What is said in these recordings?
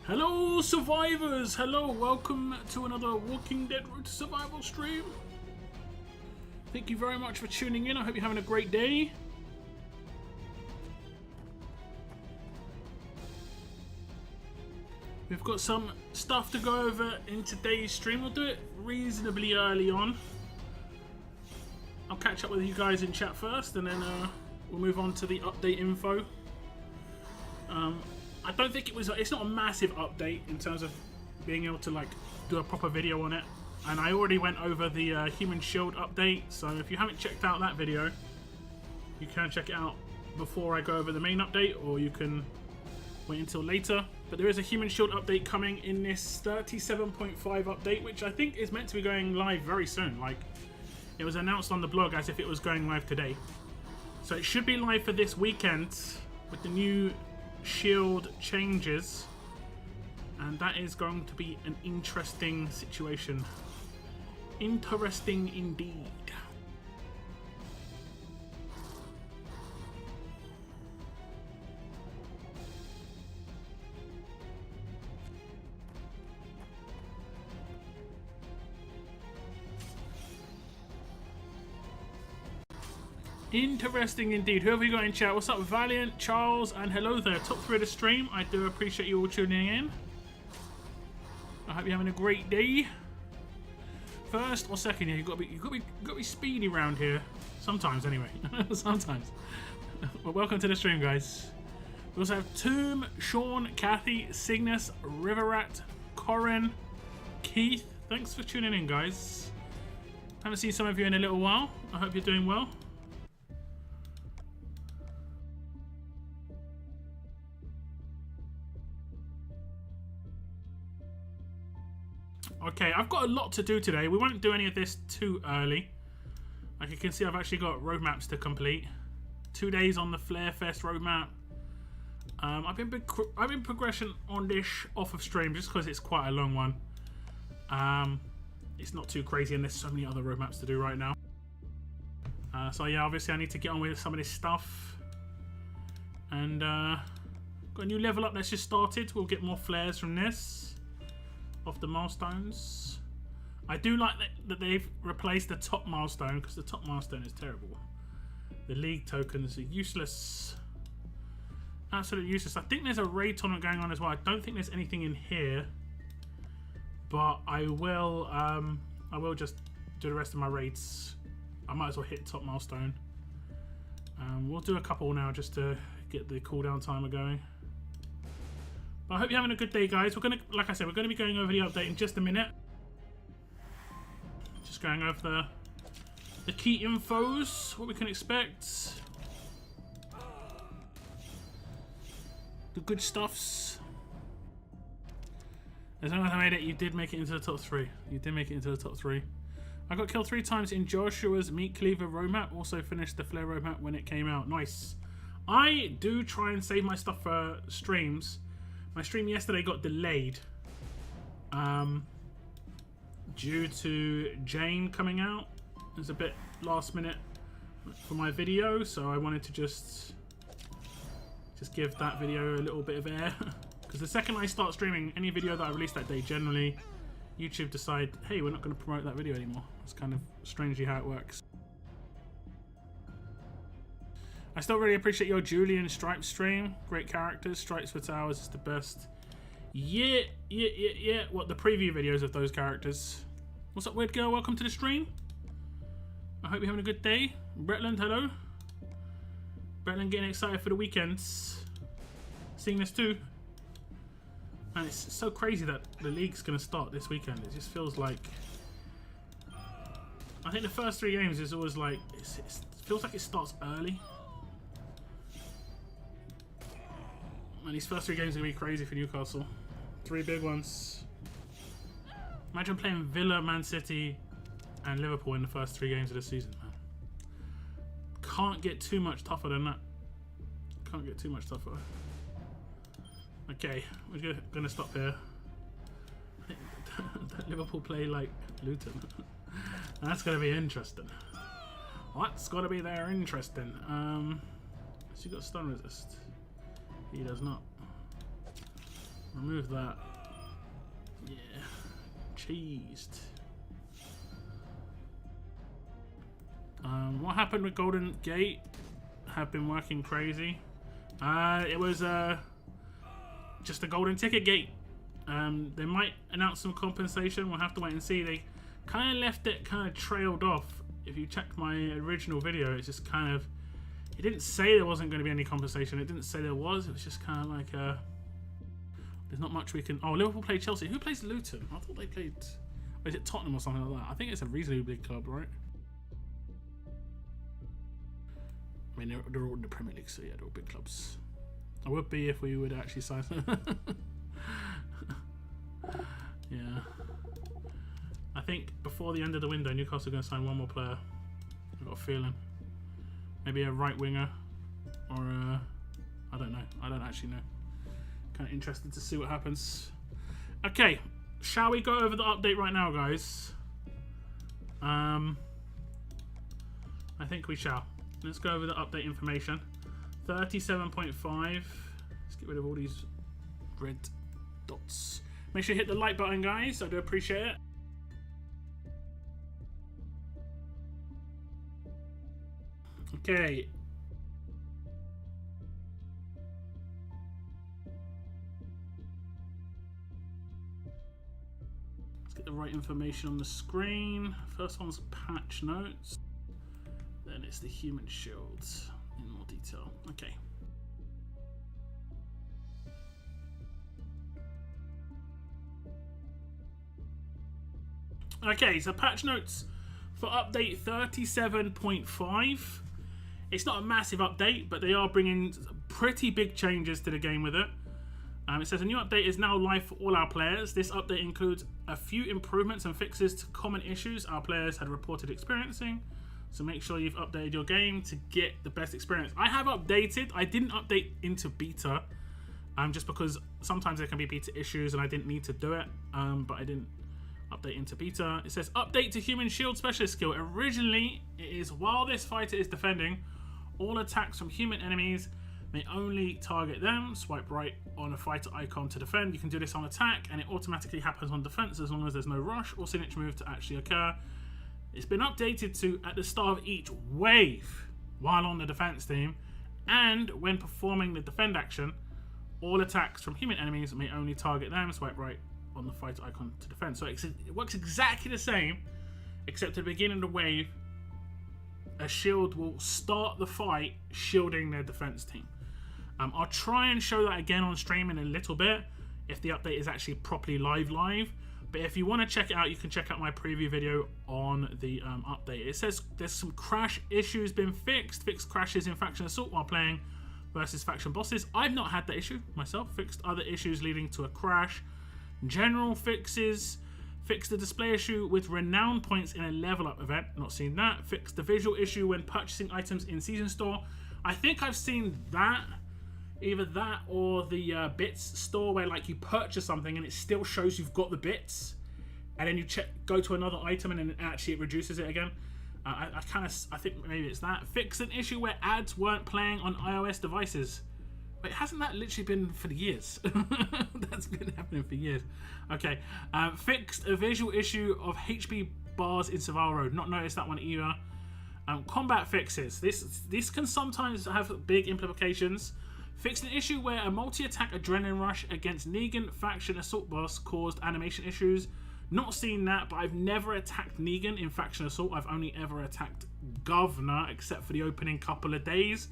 Hello survivors! Hello, welcome to another Walking Dead Road to Survival stream. Thank you very much for tuning in. I hope you're having a great day. We've got some stuff to go over in today's stream. We'll do it reasonably early on. I'll catch up with you guys in chat first and then we'll move on to the update info. I don't think it's not a massive update in terms of being able to like do a proper video on it. And I already went over the Human Shield update, so if you haven't checked out that video, you can check it out before I go over the main update, or you can wait until later. But there is a Human Shield update coming in this 37.5 update, which I think is meant to be going live very soon. Like, it was announced on the blog as if it was going live today. So it should be live for this weekend with the new Shield changes, and that is going to be an interesting situation. Interesting indeed. Interesting indeed. Who have we got in chat? What's up, Valiant, Charles, and hello there. Top 3 of the stream. I do appreciate you all tuning in. I hope you're having a great day. First or second, yeah, you got to be speedy around here. Sometimes, anyway. Sometimes. Well, welcome to the stream, guys. We also have Tomb, Sean, Kathy, Cygnus, Riverrat, Corin, Keith. Thanks for tuning in, guys. Haven't seen some of you in a little while. I hope you're doing well. Okay, I've got a lot to do today. We won't do any of this too early. Like you can see, I've actually got roadmaps to complete. 2 days on the Flare Fest roadmap. I've been progressing on this off of stream just because it's quite a long one. It's not too crazy, and there's so many other roadmaps to do right now. So yeah, obviously I need to get on with some of this stuff. And got a new level up that's just started. We'll get more flares from this. Off the milestones. I do like that they've replaced the top milestone, because the top milestone is terrible. The league tokens are useless. Absolutely useless. I think there's a raid tournament going on as well. I don't think there's anything in here, but I will just do the rest of my raids. I might as well hit top milestone. We'll do a couple now just to get the cooldown timer going. I hope you're having a good day, guys. We're gonna, like I said, we're gonna be going over the update in just a minute. Just going over the key infos, what we can expect, the good stuffs. As long as I made it, you did make it into the top 3. You did make it into the top 3. I got killed 3 times in Joshua's Meat Cleaver roadmap. Also finished the Flare roadmap when it came out. Nice. I do try and save my stuff for streams. My stream yesterday got delayed due to Jane coming out. It was a bit last minute for my video, so I wanted to just give that video a little bit of air. Because the second I start streaming any video that I release that day, generally YouTube decide, hey, we're not going to promote that video anymore. It's kind of strangely how it works. I still really appreciate your Julian Stripes stream. Great characters. Stripes for Towers is the best. Yeah. What, the preview videos of those characters. What's up, weird girl? Welcome to the stream. I hope you're having a good day. Bretland, hello. Bretland getting excited for the weekends. Seeing this too. Man, it's so crazy that the league's going to start this weekend. It just feels like... I think the first 3 games is always like... It feels like it starts early. And these first 3 games are going to be crazy for Newcastle. 3 big ones. Imagine playing Villa, Man City, and Liverpool in the first 3 games of the season, man. Can't get too much tougher than that. Can't get too much tougher. Okay, we're going to stop here. I think that Liverpool play like Luton. That's going to be interesting. That's got to be there interesting. Has he got stun resist? He does not. Remove that. Yeah. Cheesed. What happened with Golden Gate? Have been working crazy. It was just a golden ticket gate. They might announce some compensation. We'll have to wait and see. They kind of left it kind of trailed off. If you check my original video, it's just kind of... It didn't say there wasn't going to be any compensation. It didn't say there was. It was just kind of like... there's not much we can... Oh, Liverpool played Chelsea. Who plays Luton? I thought they played... Or is it Tottenham or something like that? I think it's a reasonably big club, right? I mean, they're all in the Premier League, so yeah, they're all big clubs. I would be if we would actually sign them. Yeah. I think before the end of the window, Newcastle are going to sign one more player. I've got a feeling. Maybe a right winger. Or I don't know. I don't actually know. Kind of interested to see what happens. Okay. Shall we go over the update right now, guys? I think we shall. Let's go over the update information. 37.5. Let's get rid of all these red dots. Make sure you hit the like button, guys. I do appreciate it. Okay. Let's get the right information on the screen. First one's patch notes. Then it's the human shields in more detail. Okay. Okay, so patch notes for update 37.5. It's not a massive update, but they are bringing pretty big changes to the game with it. It says a new update is now live for all our players. This update includes a few improvements and fixes to common issues our players had reported experiencing. So make sure you've updated your game to get the best experience. I have updated. I didn't update into beta, just because sometimes there can be beta issues and I didn't need to do it. But I didn't update into beta. It says update to human shield specialist skill. Originally, it is while this fighter is defending, all attacks from human enemies may only target them. Swipe right on a fighter icon to defend. You can do this on attack and it automatically happens on defense as long as there's no rush or signature move to actually occur. It's been updated to at the start of each wave while on the defense team, and when performing the defend action, all attacks from human enemies may only target them. Swipe right on the fighter icon to defend. So it works exactly the same, except at the beginning of the wave, a shield will start the fight shielding their defense team. I'll try and show that again on stream in a little bit if the update is actually properly live. But if you want to check it out, you can check out my preview video on the update. It says there's some crash issues been fixed. Fixed crashes in Faction Assault while playing versus faction bosses. I've not had that issue myself. Fixed other issues leading to a crash. General fixes. Fixed the display issue with renown points in a level up event. Not seen that. Fixed the visual issue when purchasing items in Season Store. I think I've seen that. Either that or the bits store where like you purchase something and it still shows you've got the bits, and then you go to another item and then actually it reduces it again. I think maybe it's that. Fix an issue where ads weren't playing on iOS devices. But hasn't that literally been for years? That's been happening for years. Okay. Fixed a visual issue of HP bars in Savile Road. Not noticed that one either. Combat fixes. This can sometimes have big implications. Fixed an issue where a multi-attack adrenaline rush against Negan faction assault boss caused animation issues. Not seen that, but I've never attacked Negan in faction assault. I've only ever attacked Governor, except for the opening couple of days.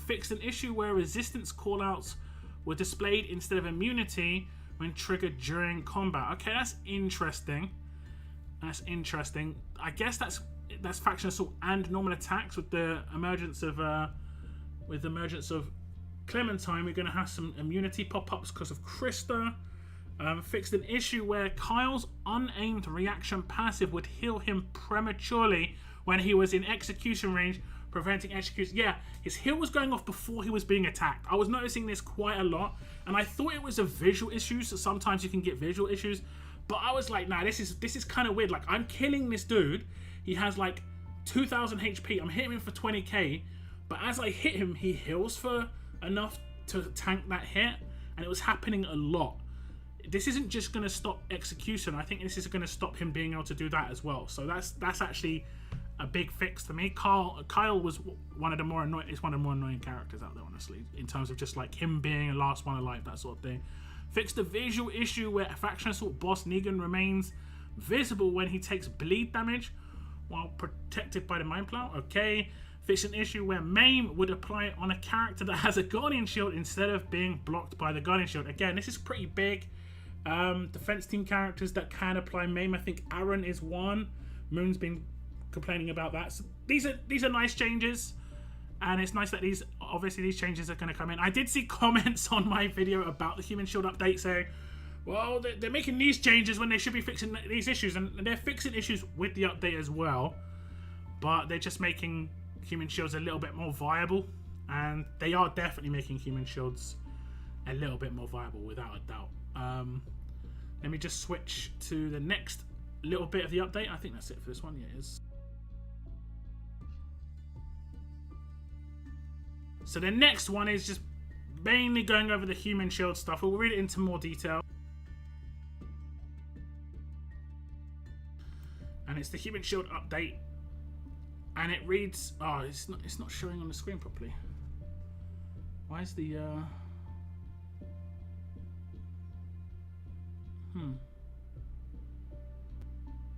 Fixed an issue where resistance callouts were displayed instead of immunity when triggered during combat. Okay, that's interesting. That's interesting. I guess that's faction assault and normal attacks with the emergence of Clementine. We're going to have some immunity pop-ups because of Krista. Fixed an issue where Kyle's unaimed reaction passive would heal him prematurely when he was in execution range, preventing execution. Yeah, his heal was going off before he was being attacked. I was noticing this quite a lot, and I thought it was a visual issue, so sometimes you can get visual issues, but I was like, nah, this is kind of weird. Like, I'm killing this dude. He has like 2,000 HP. I'm hitting him for 20k, but as I hit him, he heals for enough to tank that hit, and it was happening a lot. This isn't just going to stop execution. I think this is going to stop him being able to do that as well. So that's actually a big fix for me. Kyle was one of the more annoying. It's one of the more annoying characters out there, honestly, in terms of just like him being a last one alive, that sort of thing. Fix the visual issue where faction assault boss Negan remains visible when he takes bleed damage while protected by the mind plow. Okay. Fix an issue where maim would apply on a character that has a guardian shield instead of being blocked by the guardian shield. Again, this is pretty big. Defense team characters that can apply maim. I think Aaron is one. Moon's been complaining about that. So these are nice changes, and it's nice that these changes are going to come in. I did see comments on my video about the Human Shield update saying, well, they're making these changes when they should be fixing these issues, and they're fixing issues with the update as well, but they're just making Human Shields a little bit more viable, and they are definitely making Human Shields a little bit more viable without a doubt. Let me just switch to the next little bit of the update. I think that's it for this one. Yeah, it is. So the next one is just mainly going over the Human Shield stuff. We'll read it into more detail. And it's the Human Shield update. And it reads... Oh, it's not showing on the screen properly. Why is the...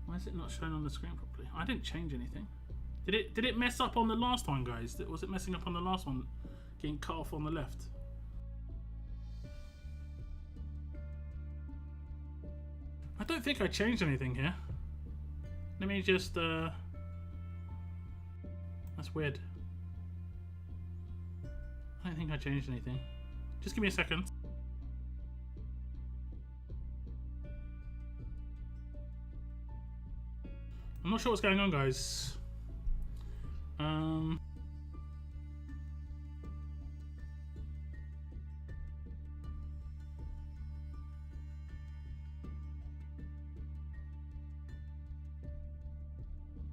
Why is it not showing on the screen properly? I didn't change anything. Did it mess up on the last one, guys? Was it messing up on the last one? Getting cut off on the left? I don't think I changed anything here. Let me just... That's weird. I don't think I changed anything. Just give me a second. I'm not sure what's going on, guys.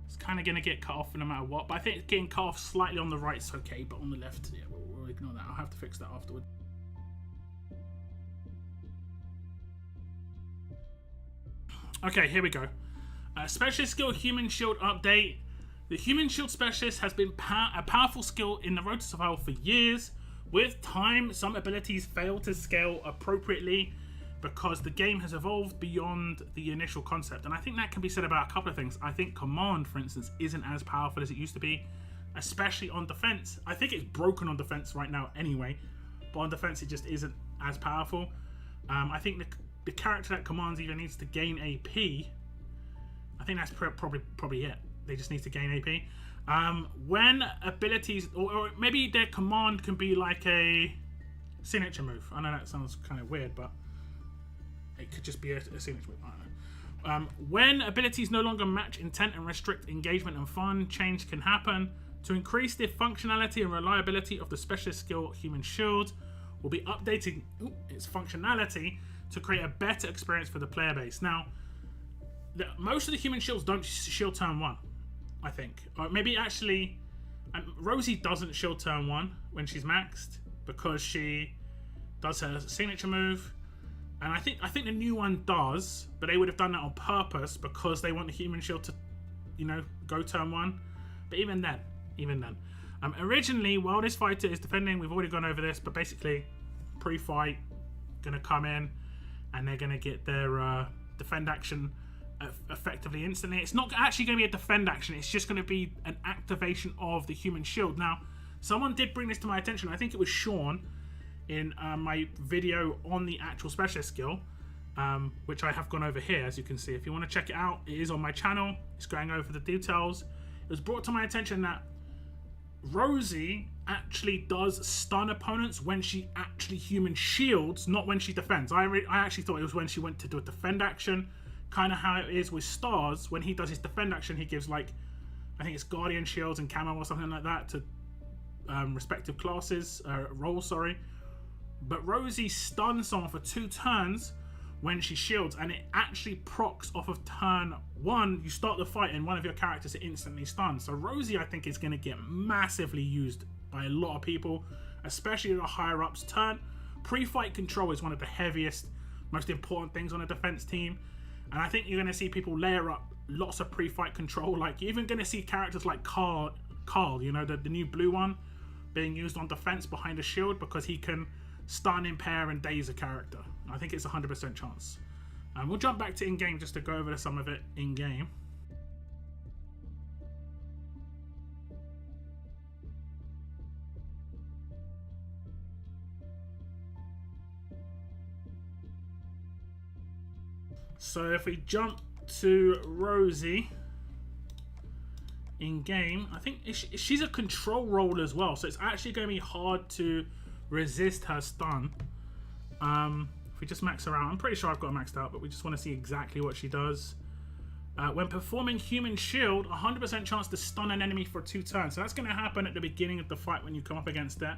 It's kind of going to get cut off no matter what, but I think getting cut off slightly on the right's okay, but on the left, yeah, we'll ignore that. I'll have to fix that afterward. Okay, here we go. Specialist skill Human Shield update. The Human Shield Specialist has been a powerful skill in the Road to Survival for years. With time, some abilities fail to scale appropriately because the game has evolved beyond the initial concept. And I think that can be said about a couple of things. I think Command, for instance, isn't as powerful as it used to be, especially on defense. I think it's broken on defense right now anyway, but on defense it just isn't as powerful. I think the character that Commands either needs to gain AP. I think that's probably it. They just need to gain AP. When abilities, or maybe their command can be like a signature move. I know that sounds kind of weird, but it could just be a signature move. I don't know. When abilities no longer match intent and restrict engagement and fun, change can happen. To increase the functionality and reliability of the specialist skill Human Shield, we'll be updating its functionality to create a better experience for the player base. Now, most of the Human Shields don't shield turn 1, I think. Or maybe actually, Rosie doesn't shield turn 1 when she's maxed because she does her signature move. And I think the new one does, but they would have done that on purpose because they want the Human Shield to, go turn 1. But even then. Originally, while this fighter is defending, we've already gone over this, but basically, pre-fight, gonna come in, and they're gonna get their defend action effectively instantly. It's not actually going to be a defend action, it's just going to be an activation of the Human Shield. Now, someone did bring this to my attention. I think it was Sean in my video on the actual specialist skill, which I have gone over here, as you can see. If you want to check it out, it is on my channel. It's going over the details. It was brought to my attention that Rosie actually does stun opponents when she actually Human Shields, not when she defends. I actually thought it was when she went to do a defend action. Kind of how it is with Stars. When he does his defend action, he gives, like, I think it's Guardian Shields and Camo or something like that to respective classes, roles, sorry. But Rosie stuns someone for 2 turns when she shields, and it actually procs off of turn 1. You start the fight and one of your characters are instantly stunned. So Rosie, I think, is going to get massively used by a lot of people, especially the higher ups. pre-fight control is one of the heaviest, most important things on a defense team. And I think you're going to see people layer up lots of pre-fight control. Like, you're even going to see characters like Carl, you know, the new blue one, being used on defense behind a shield because he can stun, impair, and daze a character. I think it's a 100% chance. We'll jump back to in-game just to go over some of it in-game. So if we jump to Rosie in game, I think she's a control role as well, so it's actually going to be hard to resist her stun. If we just max her out, I'm pretty sure I've got her maxed out, but we just want to see exactly what she does. When performing Human Shield, 100% chance to stun an enemy for 2 turns. So that's going to happen at the beginning of the fight when you come up against it.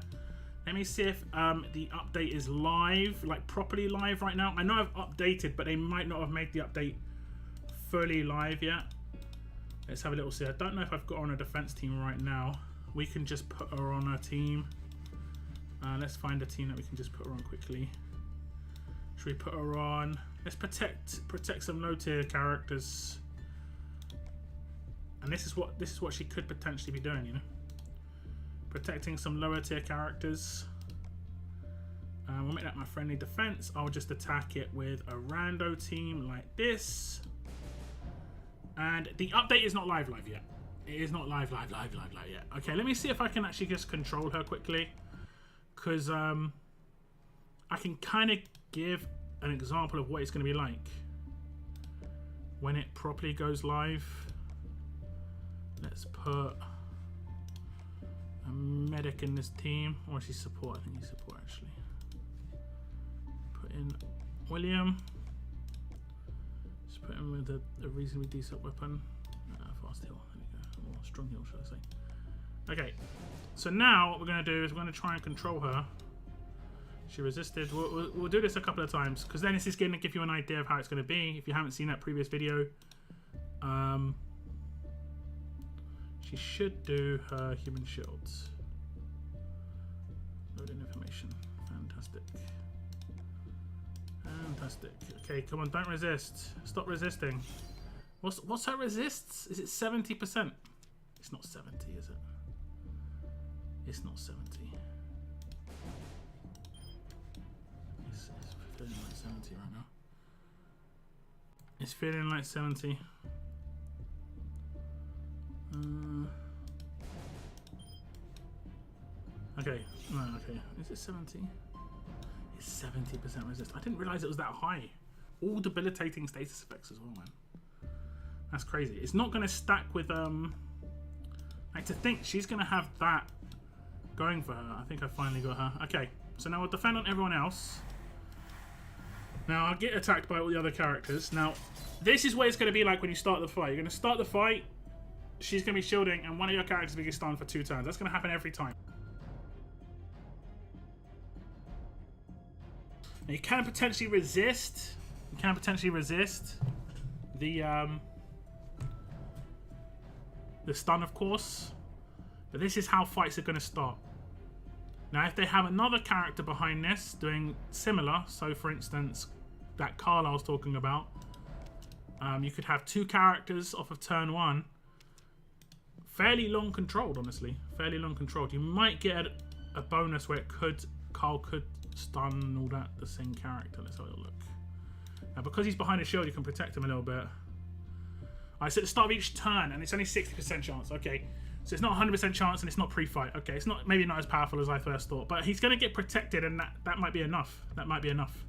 Let me see if the update is live, like properly live right now. I know I've updated, but they might not have made the update fully live yet. Let's have a little see. I don't know if I've got her on a defense team right now. We can just put her on our team. Let's find a team that we can just put her on quickly. Should we put her on? Let's protect some low tier characters. And this is what she could potentially be doing, you know, protecting some lower tier characters. We'll make that my friendly defense. I'll just attack it with a rando team like this. And the update is not live yet. It is not live yet. Okay, let me see if I can actually just control her quickly, because I can kind of give an example of what it's going to be like when it properly goes live. Let's put a medic in this team, or is he support? I think he's support actually. Put in William. Just put him with a reasonably decent weapon. Fast heal, there we go. Or strong heal, should I say. Okay, so now what we're going to do is we're going to try and control her. She resisted. We'll do this a couple of times, because then this is going to give you an idea of how it's going to be if you haven't seen that previous video. She should do her human shields. Loading information. Fantastic. Fantastic. Okay, come on, don't resist. Stop resisting. What's her resists? Is it 70%? It's not 70, is it? It's not 70. It's feeling like 70 right now. It's feeling like 70. Okay, no, okay. Is it 70? It's 70% resist. I didn't realize it was that high. All debilitating status effects as well, man. That's crazy. It's not going to stack with, like, to think she's going to have that going for her. I think I finally got her. Okay, so now we'll defend on everyone else. Now, I'll get attacked by all the other characters. Now, this is what it's going to be like when you start the fight. You're going to start the fight, she's going to be shielding, and one of your characters will get stunned for 2 turns. That's going to happen every time. Now, you can potentially resist. You can potentially resist the stun, of course. But this is how fights are going to start. Now, if they have another character behind this doing similar, so for instance, that Carl I was talking about, you could have 2 characters off of turn 1. Fairly long controlled, honestly. Fairly long controlled. You might get a bonus where Carl could stun and all that, the same character. Let's have a look. Now, because he's behind a shield, you can protect him a little bit. I said at the start of each turn, and it's only 60% chance. Okay, so it's not 100% chance, and it's not pre-fight. Okay, it's not maybe not as powerful as I first thought, but he's going to get protected, and that might be enough. That might be enough.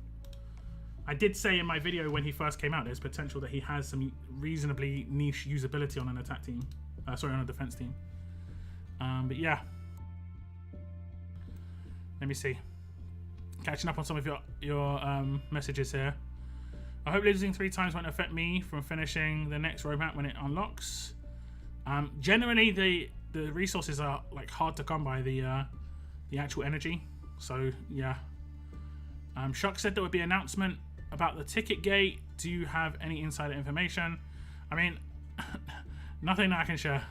I did say in my video when he first came out, there's potential that he has some reasonably niche usability on an attack team. Sorry, on a defense team. But yeah. Let me see. Catching up on some of your messages here. I hope losing 3 times won't affect me from finishing the next roadmap when it unlocks. Generally, the resources are like hard to come by, the actual energy. So yeah. Shuck said there would be an announcement about the ticket gate. Do you have any insider information? I mean, nothing that I can share.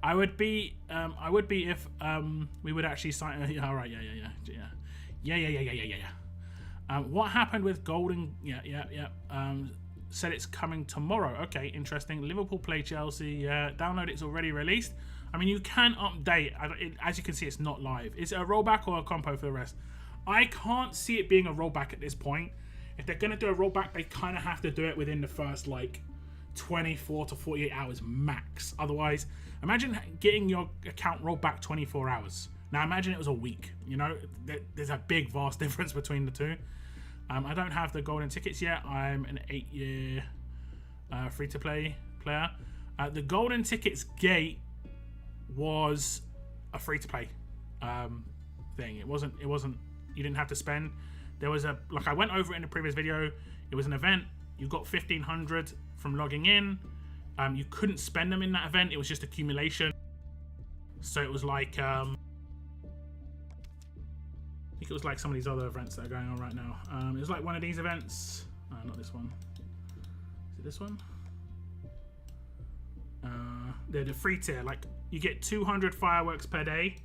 I would be if we would actually sign. All right, yeah. What happened with Golden? Said it's coming tomorrow. Okay, interesting. Liverpool play Chelsea. Download. It's already released. I mean, you can update. As you can see, it's not live. Is it a rollback or a compo for the rest? I can't see it being a rollback at this point. If they're going to do a rollback, they kind of have to do it within the first, like, 24 to 48 hours max. Otherwise, imagine getting your account rolled back 24 hours. Now, imagine it was a week. You know, there's a big, vast difference between the two. I don't have the golden tickets yet. I'm an 8-year free-to-play player. The golden tickets gate was a free-to-play thing. It wasn't. You didn't have to spend. There was like I went over it in the previous video. It was an event. You got 1,500 from logging in. You couldn't spend them in that event. It was just accumulation. So it was like I think it was like some of these other events that are going on right now. It was like one of these events. Not this one. Is it this one? They're the free tier. Like you get 200 fireworks per day,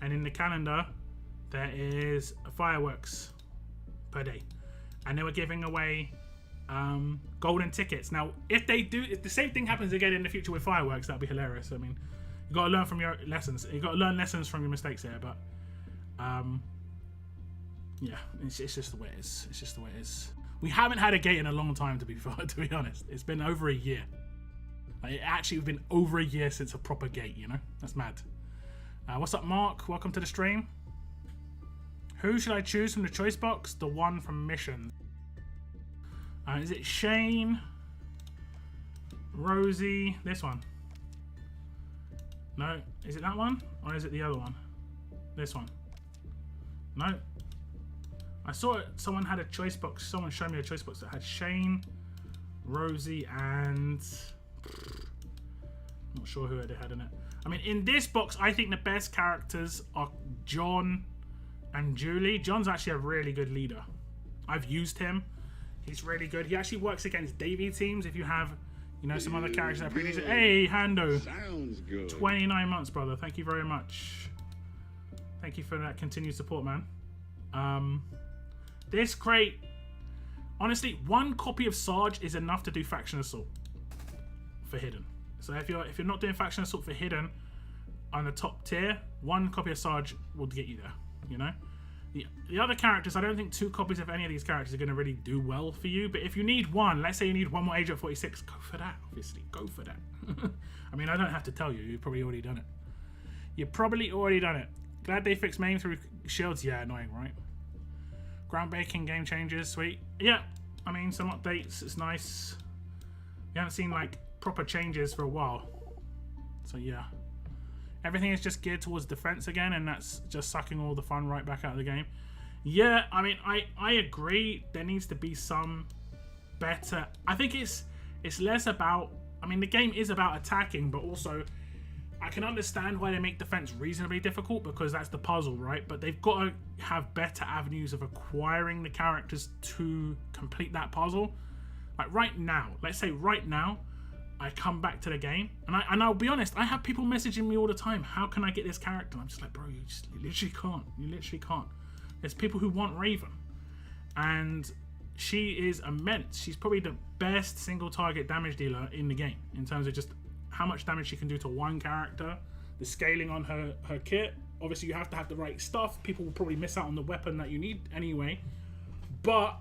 and in the calendar there is fireworks per day, and they were giving away golden tickets. Now, if the same thing happens again in the future with fireworks, that'd be hilarious. I mean, you got to learn from your lessons. You got to learn lessons from your mistakes here. But yeah, it's just the way it is. It's just the way it is. We haven't had a gate in a long time, to be honest. It's been over a year. Like, it actually been over a year since a proper gate. You know, that's mad. What's up, Mark? Welcome to the stream. Who should I choose from the choice box? The one from Mission. Is it Shane? Rosie? This one? No. Is it that one? Or is it the other one? This one? No. I saw it. Someone had a choice box. Someone showed me a choice box that had Shane, Rosie, and... not sure who they had in it. I mean, in this box, I think the best characters are John and Julie. John's actually a really good leader. I've used him. He's really good. He actually works against Davy teams. If you have, you know, some other characters that are pretty decent. Hey, Hando. Sounds good. 29 months, brother. Thank you very much. Thank you for that continued support, man. This crate, honestly, one copy of Sarge is enough to do Faction Assault for Hidden. So if you're not doing Faction Assault for Hidden on the top tier, one copy of Sarge will get you there. You know, the other characters, I don't think 2 copies of any of these characters are going to really do well for you. But if you need one, let's say you need one more Agent 46, go for that. Obviously, go for that. I mean, I don't have to tell you. You've probably already done it. You've probably already done it. Glad they fixed main through shields. Yeah, annoying, right? Groundbreaking game changes, sweet. Yeah, I mean, some updates. It's nice. We haven't seen like proper changes for a while. So yeah. Everything is just geared towards defense again, and that's just sucking all the fun right back out of the game. Yeah, I mean, I agree. There needs to be some better... I think it's less about... I mean, the game is about attacking, but also I can understand why they make defense reasonably difficult, because that's the puzzle, right? But they've got to have better avenues of acquiring the characters to complete that puzzle. Like right now, let's say right now, I come back to the game, and I'll be honest, I have people messaging me all the time, how can I get this character? I'm just like, bro, you literally can't. You literally can't. There's people who want Raven, and she is immense. She's probably the best single target damage dealer in the game, in terms of just how much damage she can do to one character, the scaling on her kit. Obviously, you have to have the right stuff. People will probably miss out on the weapon that you need anyway, but...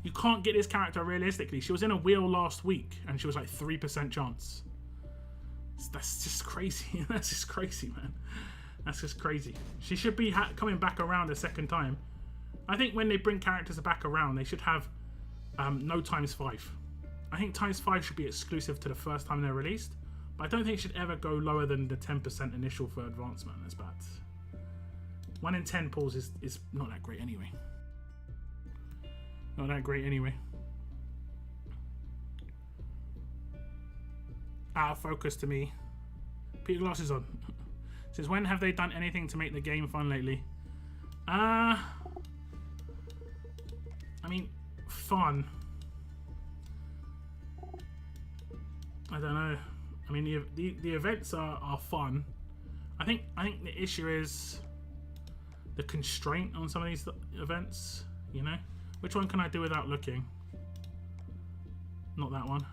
you can't get this character realistically. She was in a wheel last week, and she was like 3% chance. That's just crazy. That's just crazy, man. That's just crazy. She should be coming back around a second time. I think when they bring characters back around, they should have no ×5. I think ×5 should be exclusive to the first time they're released, but I don't think it should ever go lower than the 10% initial for advancement. That's bad. 1 in 10 pulls is not that great anyway. Not that great anyway. Out of focus to me. Put your glasses on. Since when have they done anything to make the game fun lately? I mean, fun. I don't know. I mean, the events are fun. I think the issue is the constraint on some of these events, you know? Which one can I do without looking? Not that one.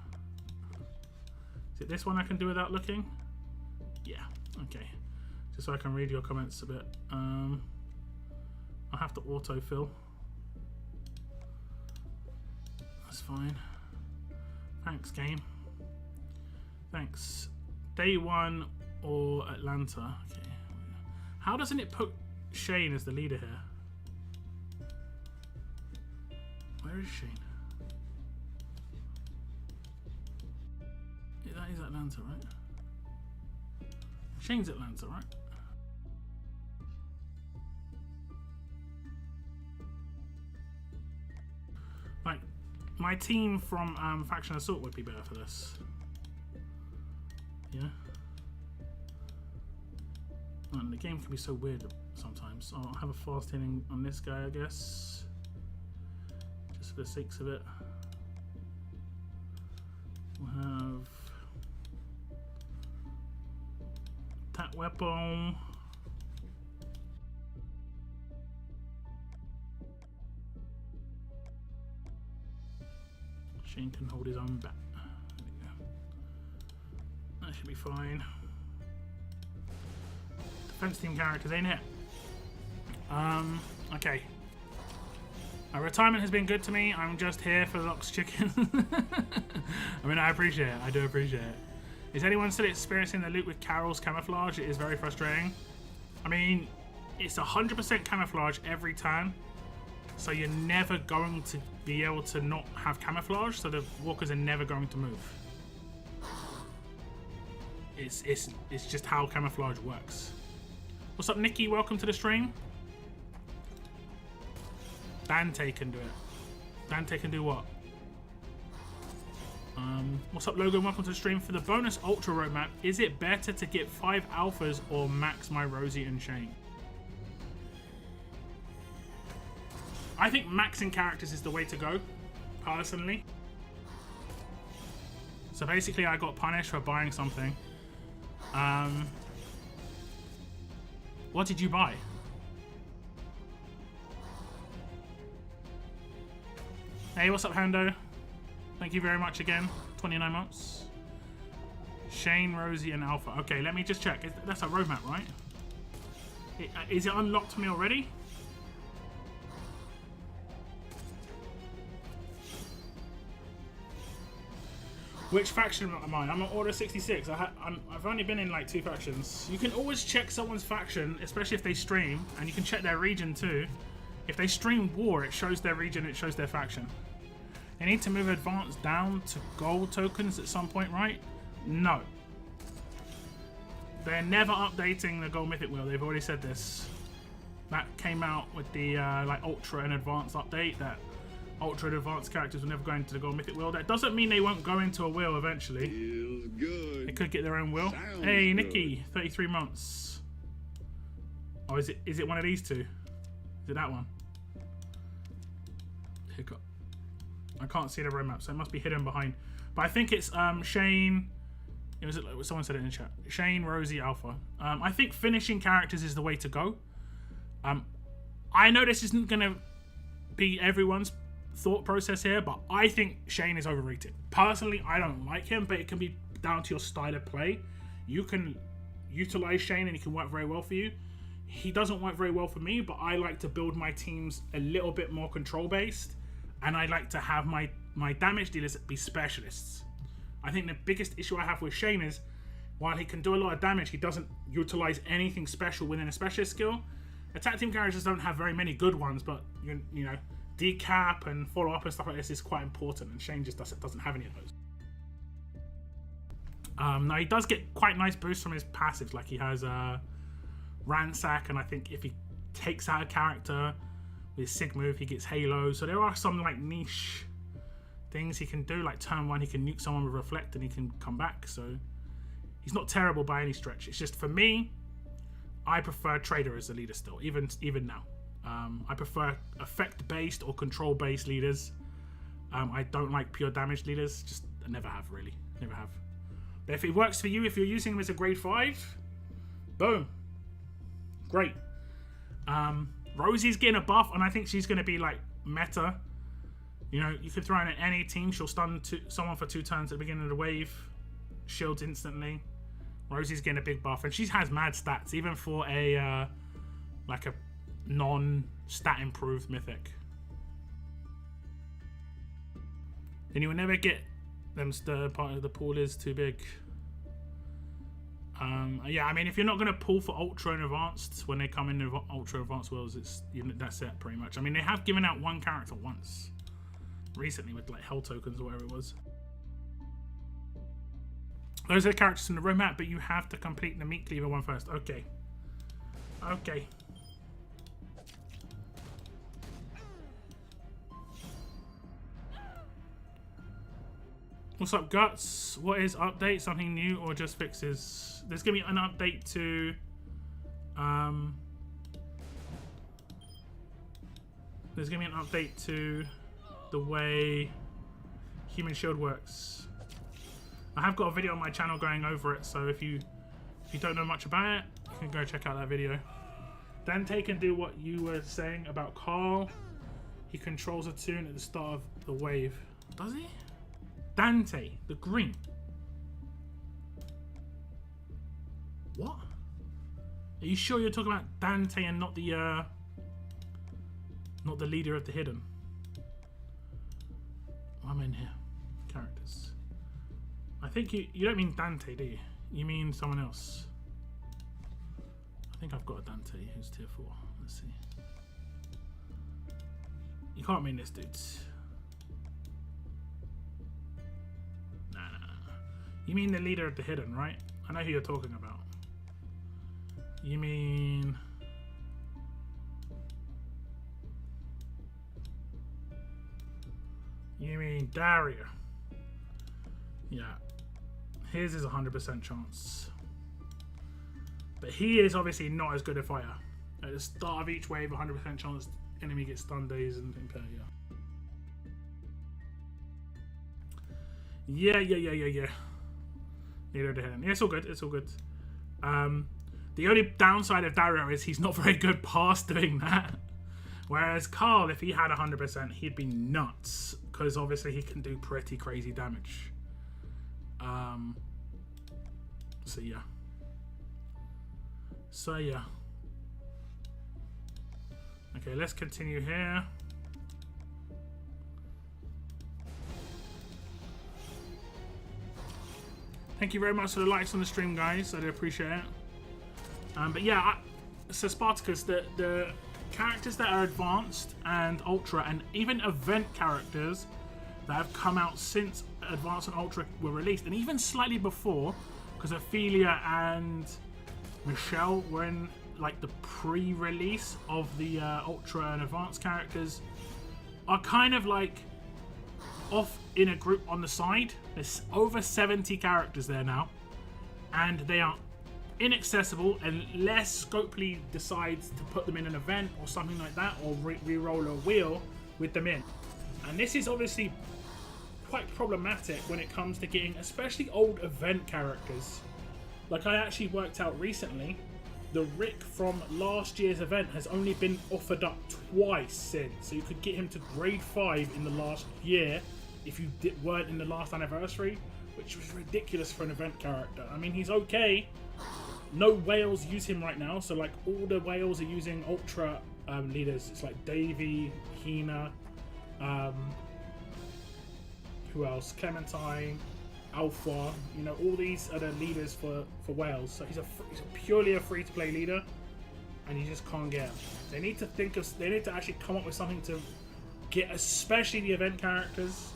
Is it this one I can do without looking? Yeah, okay. Just so I can read your comments a bit. I'll have to autofill. That's fine. Thanks, game. Thanks. Day 1 or Atlanta. Okay. How doesn't it put Shane as the leader here? Where is Shane? Yeah, that is Atlanta, right? Shane's Atlanta, right? Like, my team from Faction Assault would be better for this. Yeah. And the game can be so weird sometimes. I'll have a fast hitting on this guy, I guess. Just for the sakes of it. We'll have that weapon. Shane can hold his own back. There we go. That should be fine. Defense team characters, ain't it? Okay. Retirement has been good to me. I'm just here for Locke's chicken. I mean, I appreciate it. I do appreciate it. Is anyone still experiencing the loot with Carol's camouflage? It is very frustrating. I mean, it's 100% camouflage every turn. So you're never going to be able to not have camouflage. So the walkers are never going to move. It's just how camouflage works. What's up, Nikki? Welcome to the stream. Dante can do it. Dante can do what? What's up, Logan? Welcome to the stream. For the bonus Ultra roadmap, is it better to get 5 alphas or max my Rosie and Shane? I think maxing characters is the way to go, personally. So basically, I got punished for buying something. What did you buy? Hey, what's up, Hando? Thank you very much again. 29 months. Shane, Rosie, and Alpha. Okay, let me just check. That's a roadmap, right? Is it unlocked for me already? Which faction am I? I'm on Order 66. I've only been in like 2 factions. You can always check someone's faction, especially if they stream, and you can check their region too. If they stream war, it shows their region, it shows their faction. They need to move advanced down to gold tokens at some point, right? No. They're never updating the gold mythic wheel. They've already said this. That came out with the like ultra and advanced update, that ultra and advanced characters will never go into the gold mythic wheel. That doesn't mean they won't go into a wheel eventually. Feels good. They could get their own wheel. Sounds hey, good. Nikki, 33 months. Oh, is it one of these two? Is it that one? Hiccup. I can't see the roadmap, so it must be hidden behind. But I think it's Shane. Someone said it in the chat. Shane, Rosie, Alpha. I think finishing characters is the way to go. I know this isn't going to be everyone's thought process here, but I think Shane is overrated. Personally, I don't like him, but it can be down to your style of play. You can utilize Shane and he can work very well for you. He doesn't work very well for me, but I like to build my teams a little bit more control based, and I like to have my damage dealers be specialists. I think the biggest issue I have with Shane is, while he can do a lot of damage, he doesn't utilize anything special within a specialist skill. Attack team characters don't have very many good ones, but you know, decap and follow up and stuff like this is quite important, and Shane just doesn't have any of those. Now he does get quite nice boosts from his passives, like he has Ransack, and I think if he takes out a character with his Sig move, he gets Halo. So there are some like niche things he can do, like turn 1 he can nuke someone with Reflect and he can come back. So he's not terrible by any stretch. It's just, for me, I prefer Trader as a leader still, even now. I prefer effect-based or control-based leaders. I don't like pure damage leaders. Just I never have, really. Never have. But if it works for you, if you're using him as a grade 5, boom. Great. Rosie's getting a buff, and I think she's going to be like meta. You know, you could throw in any team. She'll stun someone for 2 turns at the beginning of the wave. Shields instantly. Rosie's getting a big buff, and she has mad stats, even for a like a non-stat improved mythic. And you will never get them. The part of the pool is too big. Yeah, I mean, if you're not going to pull for Ultra and Advanced when they come in the Ultra Advanced worlds, that's it pretty much. I mean, they have given out one character once recently with like Hell tokens or whatever it was. Those are the characters in the roadmap, but you have to complete the Meat Cleaver one first. Okay. Okay. What's up, Guts? What is update? Something new or just fixes? There's gonna be an update to there's gonna be an update to the way Human Shield works. I have got a video on my channel going over it, so if you don't know much about it, you can go check out that video. Dante can do what you were saying about Carl. He controls a tune at the start of the wave. Does he? Dante, the green. What? Are you sure you're talking about Dante and not the leader of the hidden? I'm in here. Characters. I think you don't mean Dante, do you? You mean someone else. I think I've got a Dante who's tier 4. Let's see. You can't mean this dude. Nah. You mean the leader of the hidden, right? I know who you're talking about. You mean... Daria. Yeah. His is 100% chance. But he is obviously not as good a fighter. At the start of each wave, 100% chance enemy gets stun days and things like that, yeah. Yeah. Leader of the hidden. Yeah, it's all good. It's all good. The only downside of Dario is he's not very good past doing that. Whereas Carl, if he had 100%, he'd be nuts. Because obviously he can do pretty crazy damage. So yeah. Okay, let's continue here. Thank you very much for the likes on the stream, guys. I do appreciate it. But yeah, so Spartacus, the characters that are advanced and ultra, and even event characters that have come out since advanced and ultra were released, and even slightly before, because Ophelia and Michelle were in like the pre-release of the ultra and advanced characters, are kind of like off in a group on the side. There's over 70 characters there now, and they are inaccessible unless Scopely decides to put them in an event or something like that, or re-roll a wheel with them in. And this is obviously quite problematic when it comes to getting especially old event characters. Like, I actually worked out recently, the Rick from last year's event has only been offered up twice since. So you could get him to grade 5 in the last year if you weren't in the last anniversary, which was ridiculous for an event character. I mean, he's okay. No whales use him right now, so like all the whales are using ultra leaders. It's like Davy, Hina, who else? Clementine, Alpha. You know, all these are the leaders for whales. So he's purely a free-to-play leader, and you just can't get him. They need to they need to actually come up with something to get, especially the event characters.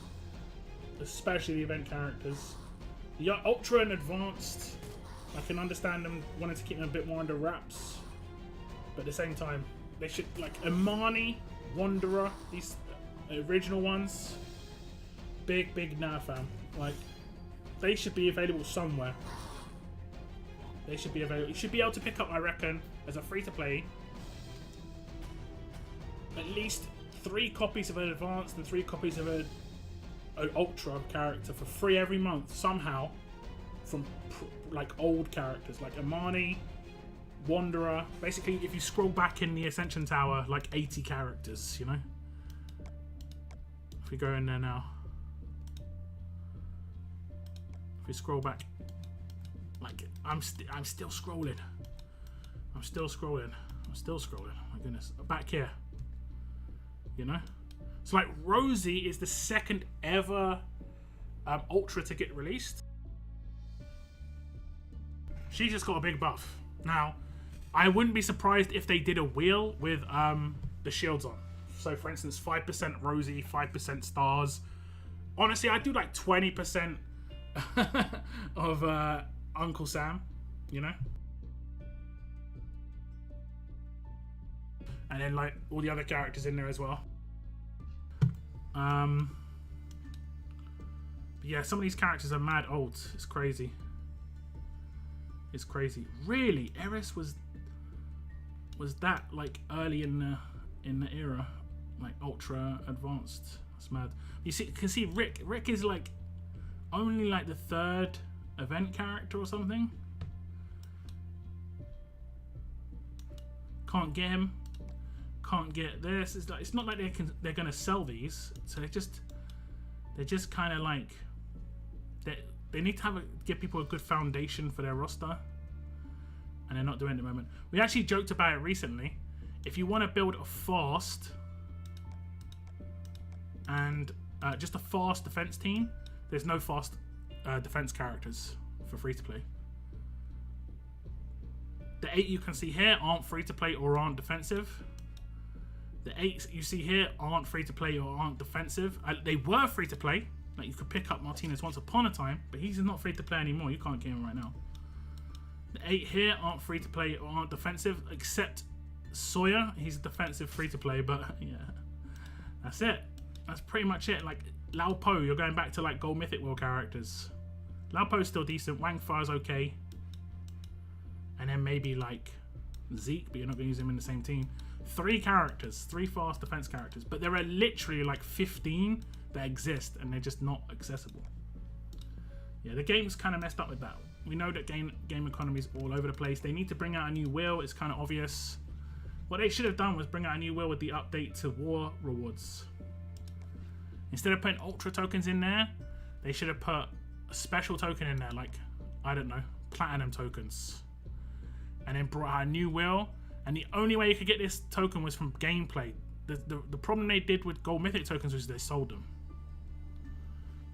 The ultra and advanced, I can understand them wanting to keep them a bit more under wraps, but at the same time, they should, like Imani, Wanderer, these original ones, big nah fam. Like, they should be available somewhere. They should be available. You should be able to pick up, I reckon, as a free-to-play, at least 3 copies of an advanced and 3 copies of an ultra character for free every month somehow, from like old characters like Imani, Wanderer. Basically, if you scroll back in the Ascension Tower, like 80 characters, you know? If we go in there now. If we scroll back, like, I'm still scrolling. I'm still scrolling. I'm still scrolling. Oh my goodness. Back here. You know? So, like, Rosie is the second ever Ultra to get released. She just got a big buff. Now, I wouldn't be surprised if they did a wheel with the shields on. So, for instance, 5% Rosie, 5% Stars. Honestly, I'd do like 20% of Uncle Sam, you know? And then, like, all the other characters in there as well. But yeah, some of these characters are mad old. It's crazy. It's crazy. Really, Eris was that like early in the era, like ultra advanced. That's mad. You can see Rick. Rick is like only like the 3rd event character or something. Can't get him. Can't get this. It's like, it's not like they're gonna sell these. So they're just kind of like they need to give people a good foundation for their roster, and they're not doing it at the moment. We actually joked about it recently. If you want to build a fast and just a fast defense team, there's no fast defense characters for free to play. The 8 you can see here aren't free to play or aren't defensive. The 8 you see here aren't free to play or aren't defensive. They were free to play. Like, you could pick up Martinez once upon a time, but he's not free to play anymore. You can't get him right now. The 8 here aren't free to play or aren't defensive, except Sawyer. He's defensive free to play, but yeah, that's it. That's pretty much it. Like, Lao Po, you're going back to like Gold Mythic World characters. Lao Po's still decent. Wang Fa's okay. And then maybe like Zeke, but you're not going to use him in the same team. 3 characters, 3 fast defense characters, but there are literally like 15 that exist and they're just not accessible. Yeah, the game's kind of messed up with that. We know that game economy is all over the place. They need to bring out a new wheel. It's kind of obvious. What they should have done was bring out a new wheel with the update to war rewards. Instead of putting ultra tokens in there, they should have put a special token in there, like, I don't know, platinum tokens. And then brought out a new wheel. And the only way you could get this token was from gameplay. The problem they did with Gold Mythic tokens was they sold them.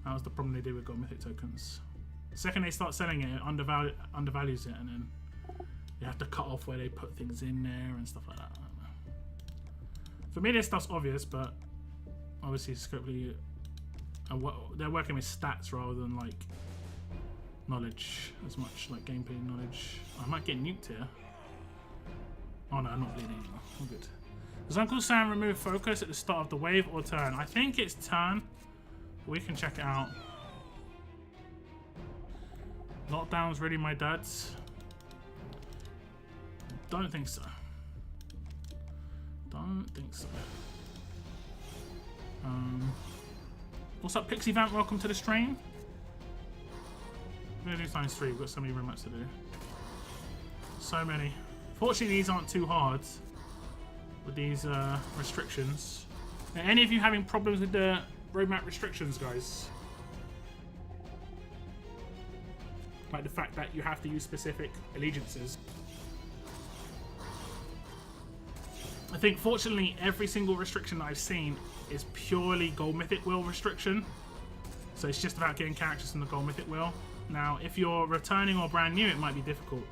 That was the problem they did with Gold Mythic tokens. The second they start selling it, it undervalues it, and then you have to cut off where they put things in there and stuff like that. I don't know. For me, this stuff's obvious, but obviously Scopely, they're working with stats rather than like knowledge as much, like gameplay knowledge. I might get nuked here. Oh no, I'm not bleeding anymore. I'm good. Does Uncle Sam remove focus at the start of the wave or turn? I think it's turn. We can check it out. Lockdown's really my dad's. Don't think so. Don't think so. What's up, Pixie Vamp? Welcome to the stream. We're gonna do times 3. We've got so many roadmaps to do. So many. Fortunately, these aren't too hard with these restrictions. Are any of you having problems with the roadmap restrictions, guys? Like the fact that you have to use specific allegiances. I think, fortunately, every single restriction that I've seen is purely Gold Mythic Wheel restriction. So it's just about getting characters from the Gold Mythic Wheel. Now, if you're returning or brand new, it might be difficult.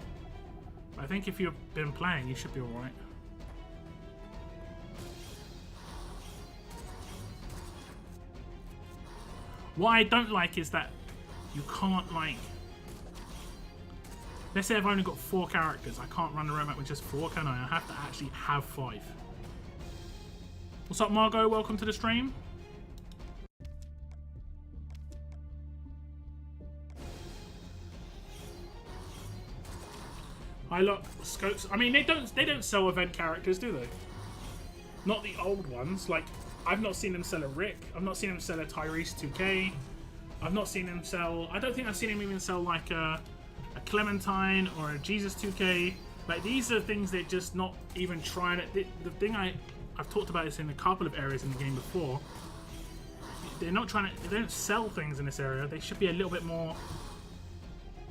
But I think if you've been playing, you should be alright. What I don't like is that you can't, like... Let's say I've only got 4 characters. I can't run the roadmap with just 4, can I? I have to actually have 5. What's up, Margot? Welcome to the stream. I look scopes. I mean, they don't sell event characters, do they? Not the old ones. Like, I've not seen them sell a Rick. I've not seen them sell a Tyrese 2K. I've not seen them sell. I don't think I've seen him even sell like a Clementine or a Jesus 2K. Like, these are things they're just not even trying to... The thing I've talked about this in a couple of areas in the game before. They're not trying to... They don't sell things in this area. They should be a little bit more...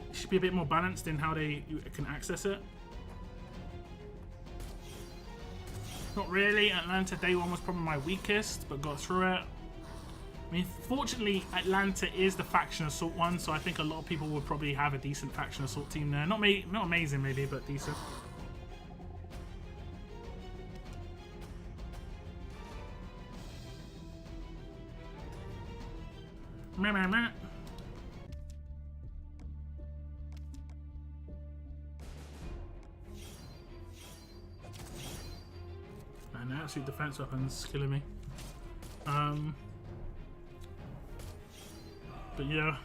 It should be a bit more balanced in how you can access it. Not really. Atlanta Day 1 was probably my weakest, but got through it. I mean, fortunately, Atlanta is the Faction Assault one, so I think a lot of people would probably have a decent Faction Assault team there. Not amazing, maybe, but decent. Meh, meh, meh. Man, the absolute defense weapon's killing me. But yeah,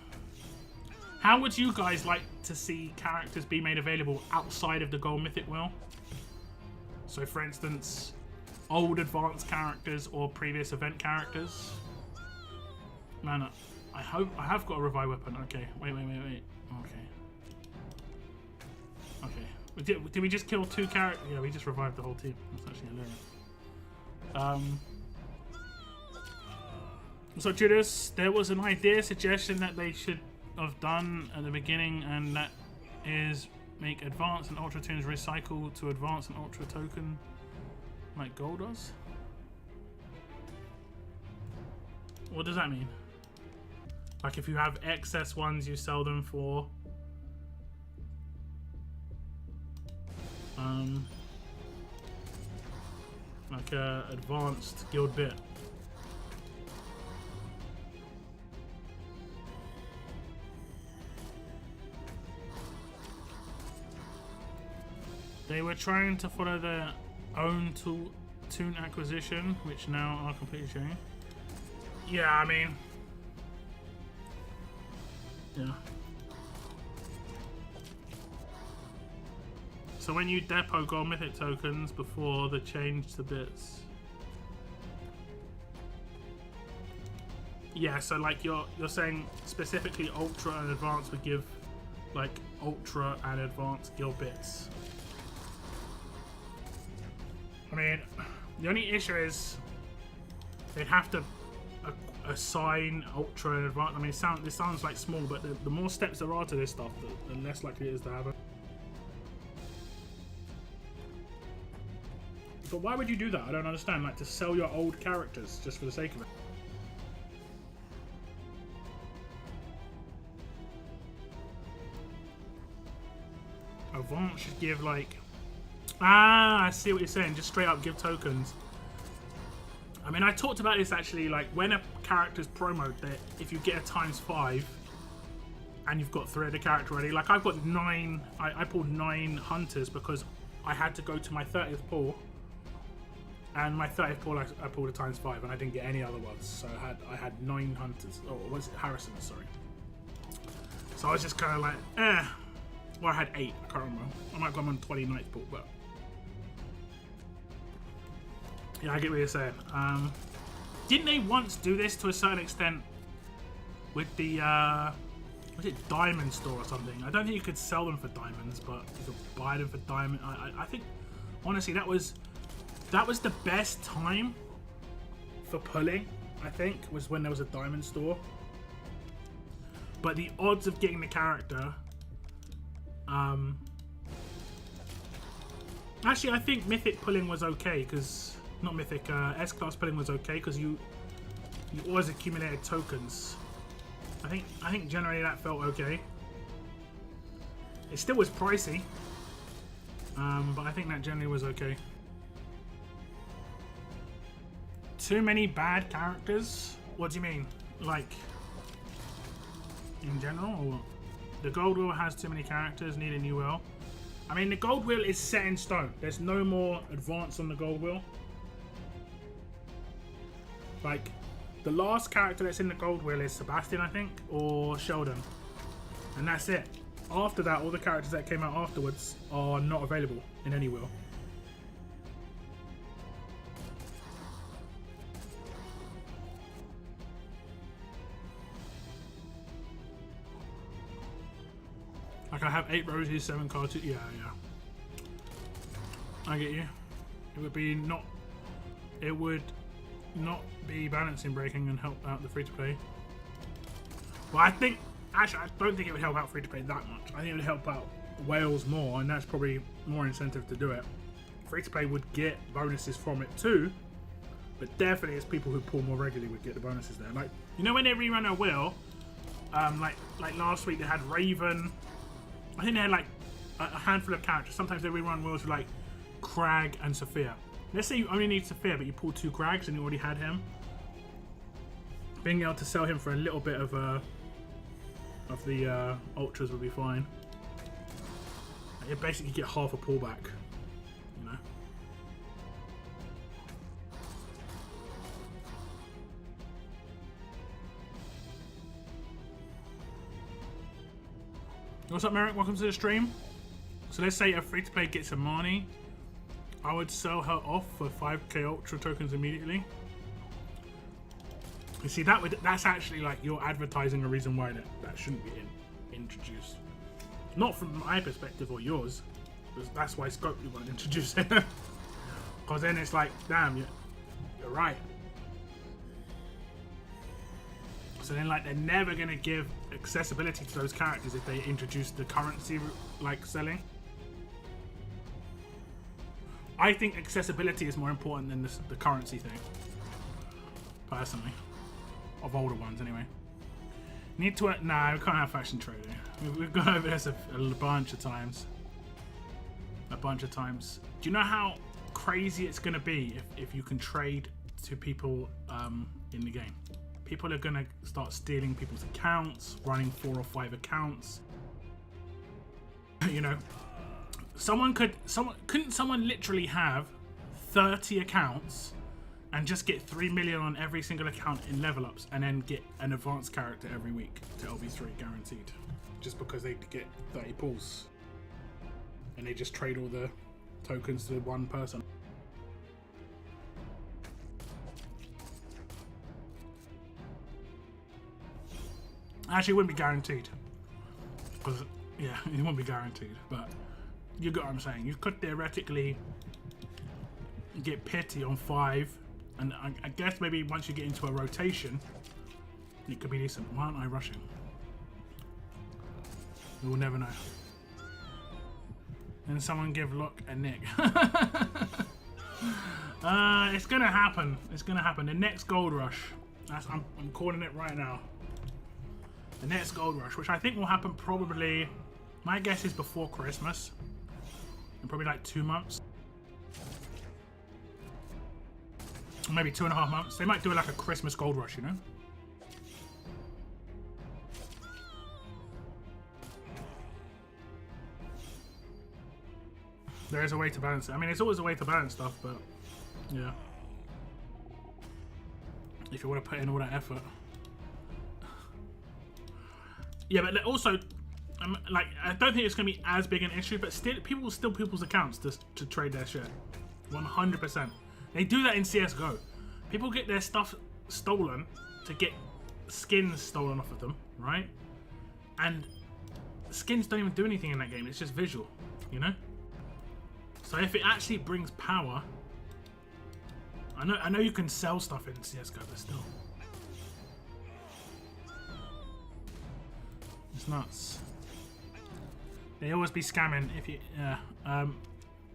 how would you guys like to see characters be made available outside of the Gold Mythic Wheel? So, for instance, old advanced characters or previous event characters. Man, I hope I have got a revive weapon. Okay, wait. Okay. Did we just kill 2 characters? Yeah, we just revived the whole team. That's actually hilarious. So Judas, there was an suggestion that they should have done at the beginning, and that is make advanced and ultra tunes recycle to advanced and ultra token like gold does. What does that mean? Like, if you have excess ones, you sell them for like a advanced guild bit. They were trying to follow their own tune acquisition, which now are completely changed. Yeah, I mean... Yeah. So when you depot gold mythic tokens before the change to bits... Yeah, so like you're saying specifically Ultra and Advanced would give like Ultra and Advanced guild bits. I mean, the only issue is they'd have to assign Ultra and Advanced. I mean, this sounds like small, but the more steps there are to this stuff, the less likely it is to happen. But why would you do that? I don't understand. Like, to sell your old characters just for the sake of it. Advanced should give like... Ah, I see what you're saying. Just straight up give tokens. I mean, I talked about this actually, like when a character's promoted, that if you get a ×5 and you've got 3 of the character already, like I've got 9, I pulled 9 hunters because I had to go to my 30th pull, and my 30th pull I pulled a ×5 and I didn't get any other ones, so I had 9 hunters. Oh, was it Harrison? Sorry. So I was just kind of like, well, I had 8. I can't remember. I might have gone on 29th pull, but. Yeah, I get what you're saying. Didn't they once do this to a certain extent with the, was it Diamond Store or something? I don't think you could sell them for diamonds, but you could buy them for diamond. I think, honestly, that was the best time for pulling, I think, was when there was a Diamond Store. But the odds of getting the character, actually, I think Mythic pulling was okay, because... Not Mythic, S-Class pulling was okay because you always accumulated tokens. I think generally that felt okay. It still was pricey, but I think that generally was okay. Too many bad characters? What do you mean? Like, in general? Or what? The Gold Wheel has too many characters, need a new wheel. I mean, the Gold Wheel is set in stone. There's no more advance on the Gold Wheel. Like, the last character that's in the Gold Wheel is Sebastian, I think, or Sheldon. And that's it. After that, all the characters that came out afterwards are not available in any wheel. Like, I have 8 roses, 7 cards. Yeah. I get you. It would be not. It would not be balancing breaking and help out the free to play. Well, I think actually I don't think it would help out free to play that much. I think it would help out Wales more, and that's probably more incentive to do it. Free to play would get bonuses from it too, but definitely it's people who pull more regularly would get the bonuses there. Like, you know, when they rerun a wheel, like last week they had Raven. I think they had like a handful of characters. Sometimes they rerun wheels with like Crag and Sophia. Let's say you only need Sophia, but you pull 2 Crags and you already had him. Being able to sell him for a little bit of the ultras would be fine. You basically get half a pullback, you know. What's up, Merrick? Welcome to the stream. So let's say a free-to-play gets Amani. I would sell her off for 5k ultra tokens immediately. You see, that's actually like you're advertising a reason why that shouldn't be introduced. Not from my perspective or yours. That's why Scope you want to introduce it. Because then it's like, damn, you're right. So then, like, they're never gonna give accessibility to those characters if they introduce the currency like selling. I think accessibility is more important than the currency thing, personally, of older ones anyway. Need to nah, we can't have faction trading. We've gone over this a bunch of times. A bunch of times. Do you know how crazy it's gonna be if you can trade to people in the game? People are gonna start stealing people's accounts, running 4 or 5 accounts. You know, couldn't someone literally have 30 accounts and just get 3 million on every single account in level ups and then get an advanced character every week to LB3 guaranteed, just because they get 30 pulls and they just trade all the tokens to one person? Actually, it wouldn't be guaranteed, because yeah, it wouldn't be guaranteed, but you get what I'm saying. You could theoretically get pity on 5, and I guess maybe once you get into a rotation, it could be decent. Why aren't I rushing? We will never know. And someone give Locke a nick. It's gonna happen. It's gonna happen. The next gold rush. I'm calling it right now. The next gold rush, which I think will happen probably, my guess is before Christmas, in probably like 2 months, or maybe 2.5 months. They might do like a Christmas gold rush, you know. There is a way to balance it. I mean, there's always a way to balance stuff, but yeah, if you want to put in all that effort. Yeah, but also, like, I don't think it's going to be as big an issue, but still, people will steal people's accounts to trade their shit. 100%. They do that in CSGO. People get their stuff stolen to get skins stolen off of them, right? And skins don't even do anything in that game. It's just visual, you know? So if it actually brings power, I know you can sell stuff in CSGO, but still. It's nuts. They always be scamming. If you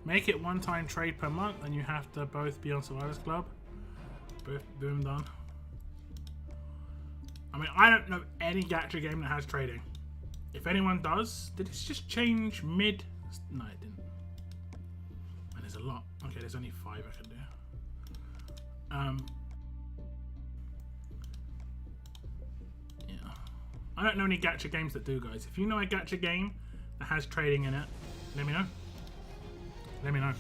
make it 1-time trade per month, and you have to both be on Survivors Club. Boom, done. I mean, I don't know any gacha game that has trading. If anyone does, did it just change mid? No, it didn't. And there's a lot. Okay, there's only 5 I can do. I don't know any gacha games that do, guys. If you know a gacha game that has trading in it, let me know. Let me know.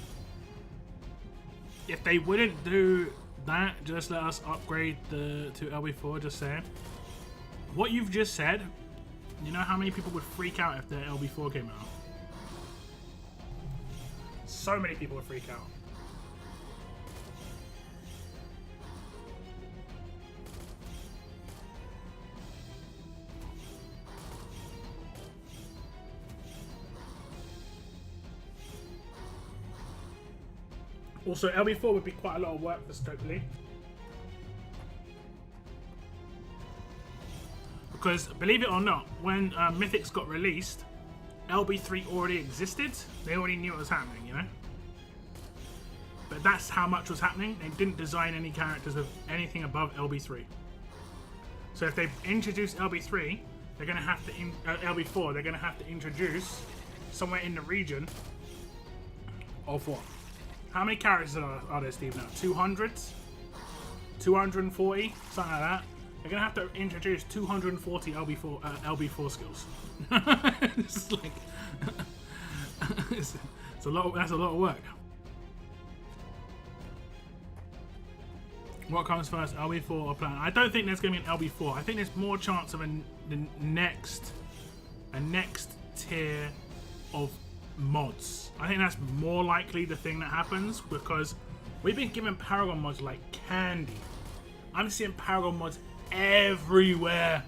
If they wouldn't do that, just let us upgrade to LB4, just saying. What you've just said, you know how many people would freak out if their LB4 came out? So many people would freak out. Also, LB4 would be quite a lot of work for Stokely. Because, believe it or not, when Mythics got released, LB3 already existed. They already knew what was happening, you know? But that's how much was happening. They didn't design any characters of anything above LB3. So if they introduce LB3, they're going to have to, LB4, they're going to have to introduce somewhere in the region of what? How many characters are there, Steve, now? 200? 240? Something like that. They're going to have to introduce 240 LB4 skills. It's like... it's a lot. That's a lot of work. What comes first, LB4 or Planet? I don't think there's going to be an LB4. I think there's more chance of the next tier of mods. I think that's more likely the thing that happens, because we've been given Paragon mods like candy. I'm seeing Paragon mods everywhere.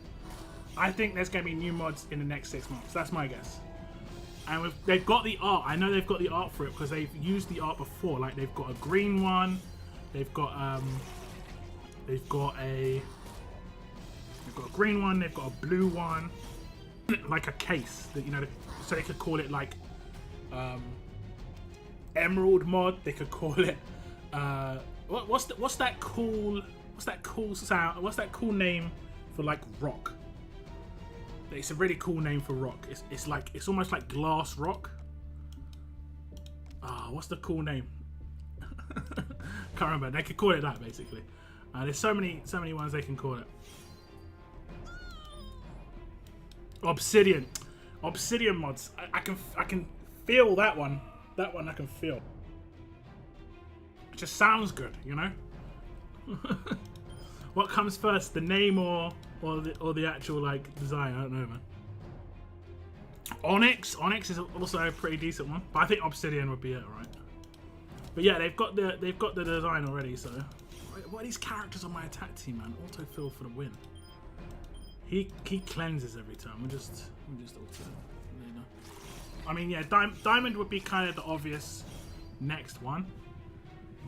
I think there's going to be new mods in the next 6 months. That's my guess. And they've got the art. I know they've got the art for it because they've used the art before. Like, they've got a green one. They've got a green one. They've got a blue one. Like a case that, you know, so they could call it like Emerald mod. They could call it what's that cool sound? What's that cool name for like rock? It's a really cool name for rock. It's almost like glass rock. What's the cool name? Can't remember. They could call it that basically. There's so many ones they can call it. Obsidian mods. I can feel that one. That one I can feel. It just sounds good, you know. What comes first, the name or the actual like design? I don't know, man. Onyx is also a pretty decent one, but I think Obsidian would be it, right? But yeah, they've got the design already. So, what are these characters on my attack team, man? Autofill for the win. He cleanses every time. We just auto. You know. I mean, yeah, Diamond would be kind of the obvious next one,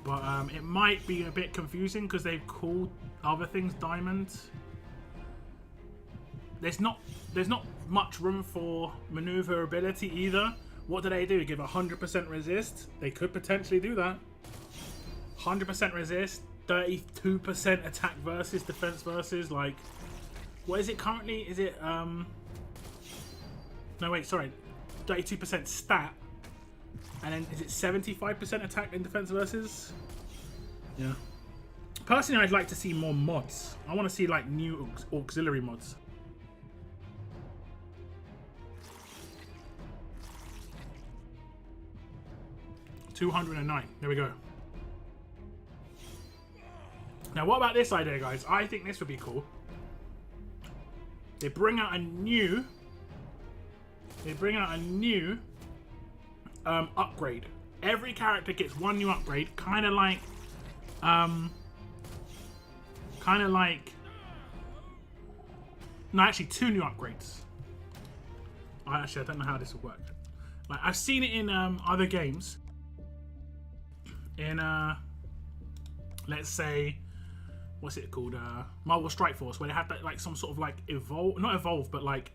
but it might be a bit confusing because they've called other things Diamond. There's not much room for maneuverability either. What do? Give 100% resist? They could potentially do that. 100% resist, 32% attack versus defense versus, like, what is it currently? Is it no wait, sorry, 32% stat, and then is it 75% attack and defense versus? Yeah. Personally, I'd like to see more mods. I want to see like new auxiliary mods. $209. There we go. Now, what about this idea, guys? I think this would be cool. They bring out a new upgrade. Every character gets one new upgrade, kind of like no, actually 2 new upgrades. I don't know how this will work. Like, I've seen it in other games. In let's say, what's it called? Marvel Strike Force, where they have that, like, some sort of like not evolve, but like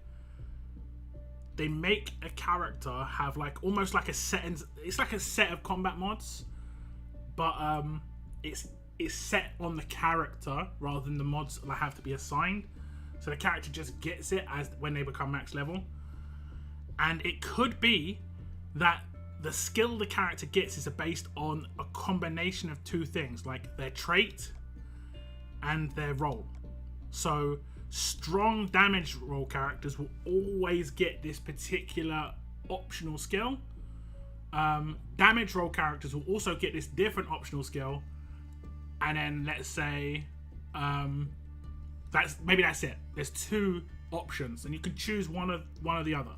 they make a character have like almost like it's like a set of combat mods, but it's set on the character rather than the mods that have to be assigned. So the character just gets it as when they become max level, and it could be that the skill the character gets is based on a combination of 2 things, like their trait and their role. So strong damage roll characters will always get this particular optional skill. Damage roll characters will also get this different optional skill. And then let's say that's it. There's 2 options, and you can choose one or the other.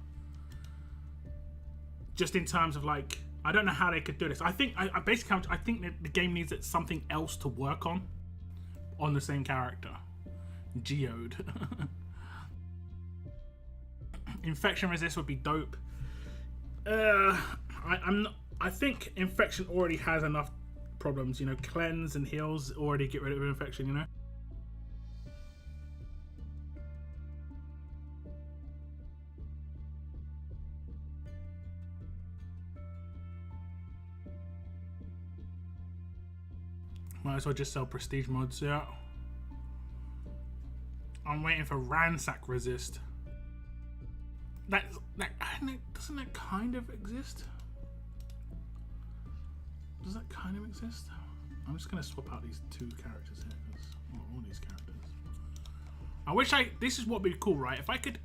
Just in terms of, like, I don't know how they could do this. I think I think that the game needs something else to work on the same character. Geode. Infection resist would be dope. I think infection already has enough problems. You know, cleanse and heals already get rid of infection, you know. Might as well just sell prestige mods, yeah. I'm waiting for ransack resist. Doesn't that kind of exist? Does that kind of exist? I'm just gonna swap out these two characters here, well, all these characters. I wish this is what would be cool, right?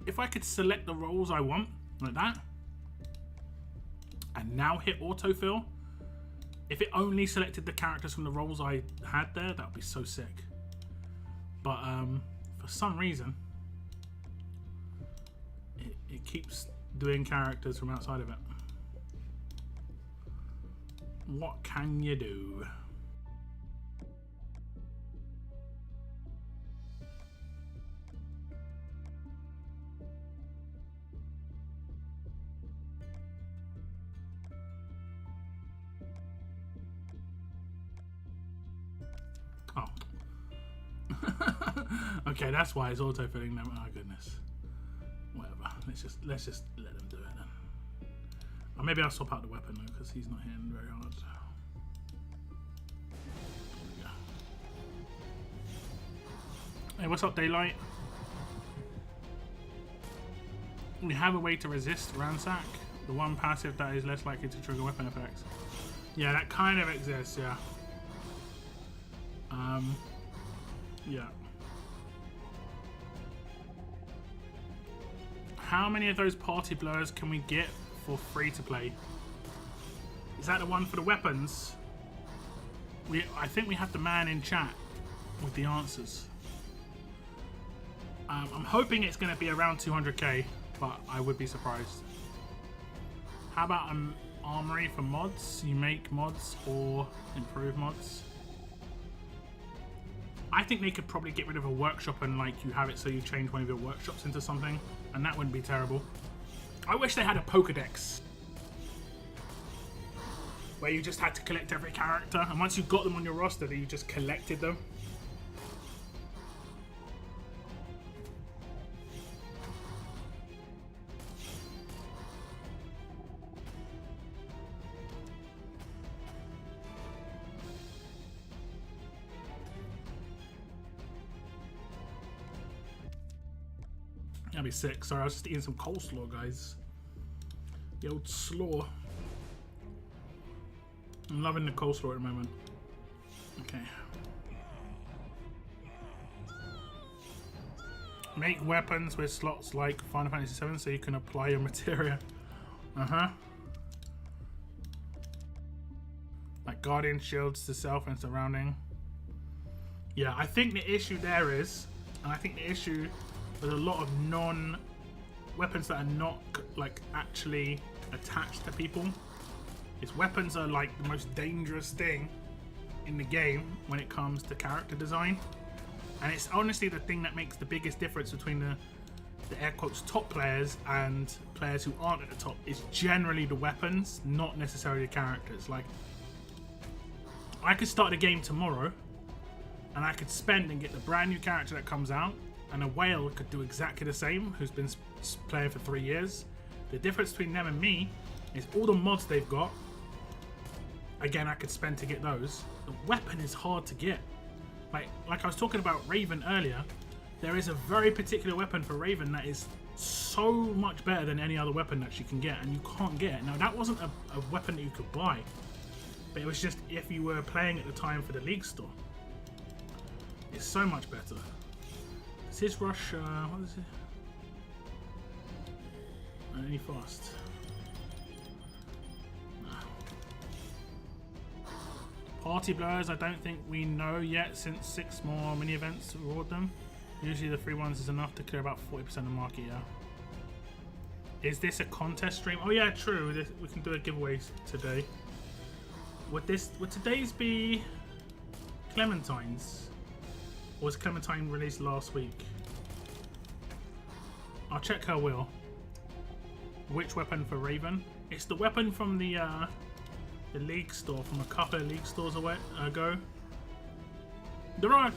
If I could select the roles I want, like that, and now hit autofill, if it only selected the characters from the roles I had there, that would be so sick. But for some reason, it keeps doing characters from outside of it. What can you do? Oh. Okay, that's why it's auto-filling them. Oh goodness. Whatever. Let's just let them do it then. Or maybe I'll swap out the weapon though, because he's not hitting very hard. There we go. Hey, what's up, Daylight? We have a way to resist ransack. The one passive that is less likely to trigger weapon effects. Yeah, that kind of exists, yeah. Yeah. How many of those party blurs can we get for free to play? Is that the one for the weapons? I think we have the man in chat with the answers. I'm hoping it's going to be around 200k, but I would be surprised. How about an armory for mods? You make mods or improve mods? I think they could probably get rid of a workshop and like you have it so you change one of your workshops into something, and that wouldn't be terrible. I wish they had a Pokedex where you just had to collect every character, and once you got them on your roster, that you just collected them. That'd be sick. Sorry, I was just eating some coleslaw, guys. The old slaw. I'm loving the coleslaw at the moment. Okay. Make weapons with slots like Final Fantasy VII so you can apply your materia. Like guardian shields to self and surrounding. Yeah, I think the issue there is, and I think the issue with a lot of non-weapons that are not like actually attached to people, is weapons are like the most dangerous thing in the game when it comes to character design, and it's honestly the thing that makes the biggest difference between the air quotes top players and players who aren't at the top. Is generally the weapons, not necessarily the characters. Like, I could start the game tomorrow and I could spend and get the brand new character that comes out, and a whale could do exactly the same, who's been playing for 3 years. The difference between them and me is all the mods they've got. Again, I could spend to get those. The weapon is hard to get. Like I was talking about Raven earlier, there is a very particular weapon for Raven that is so much better than any other weapon that she can get, and you can't get it. Now, that wasn't a weapon that you could buy, but it was just if you were playing at the time for the League store. It's so much better. Is his rush, what is it? Any fast? No. Party blurs, I don't think we know yet, since 6 more mini events reward them. Usually the free ones is enough to clear about 40% of the market, yeah. Is this a contest stream? Oh yeah, true. We can do a giveaway today. Would today's be Clementine's? Or was Clementine released last week? I'll check her wheel. Which weapon for Raven? It's the weapon from the the League store from a couple of League stores ago. There are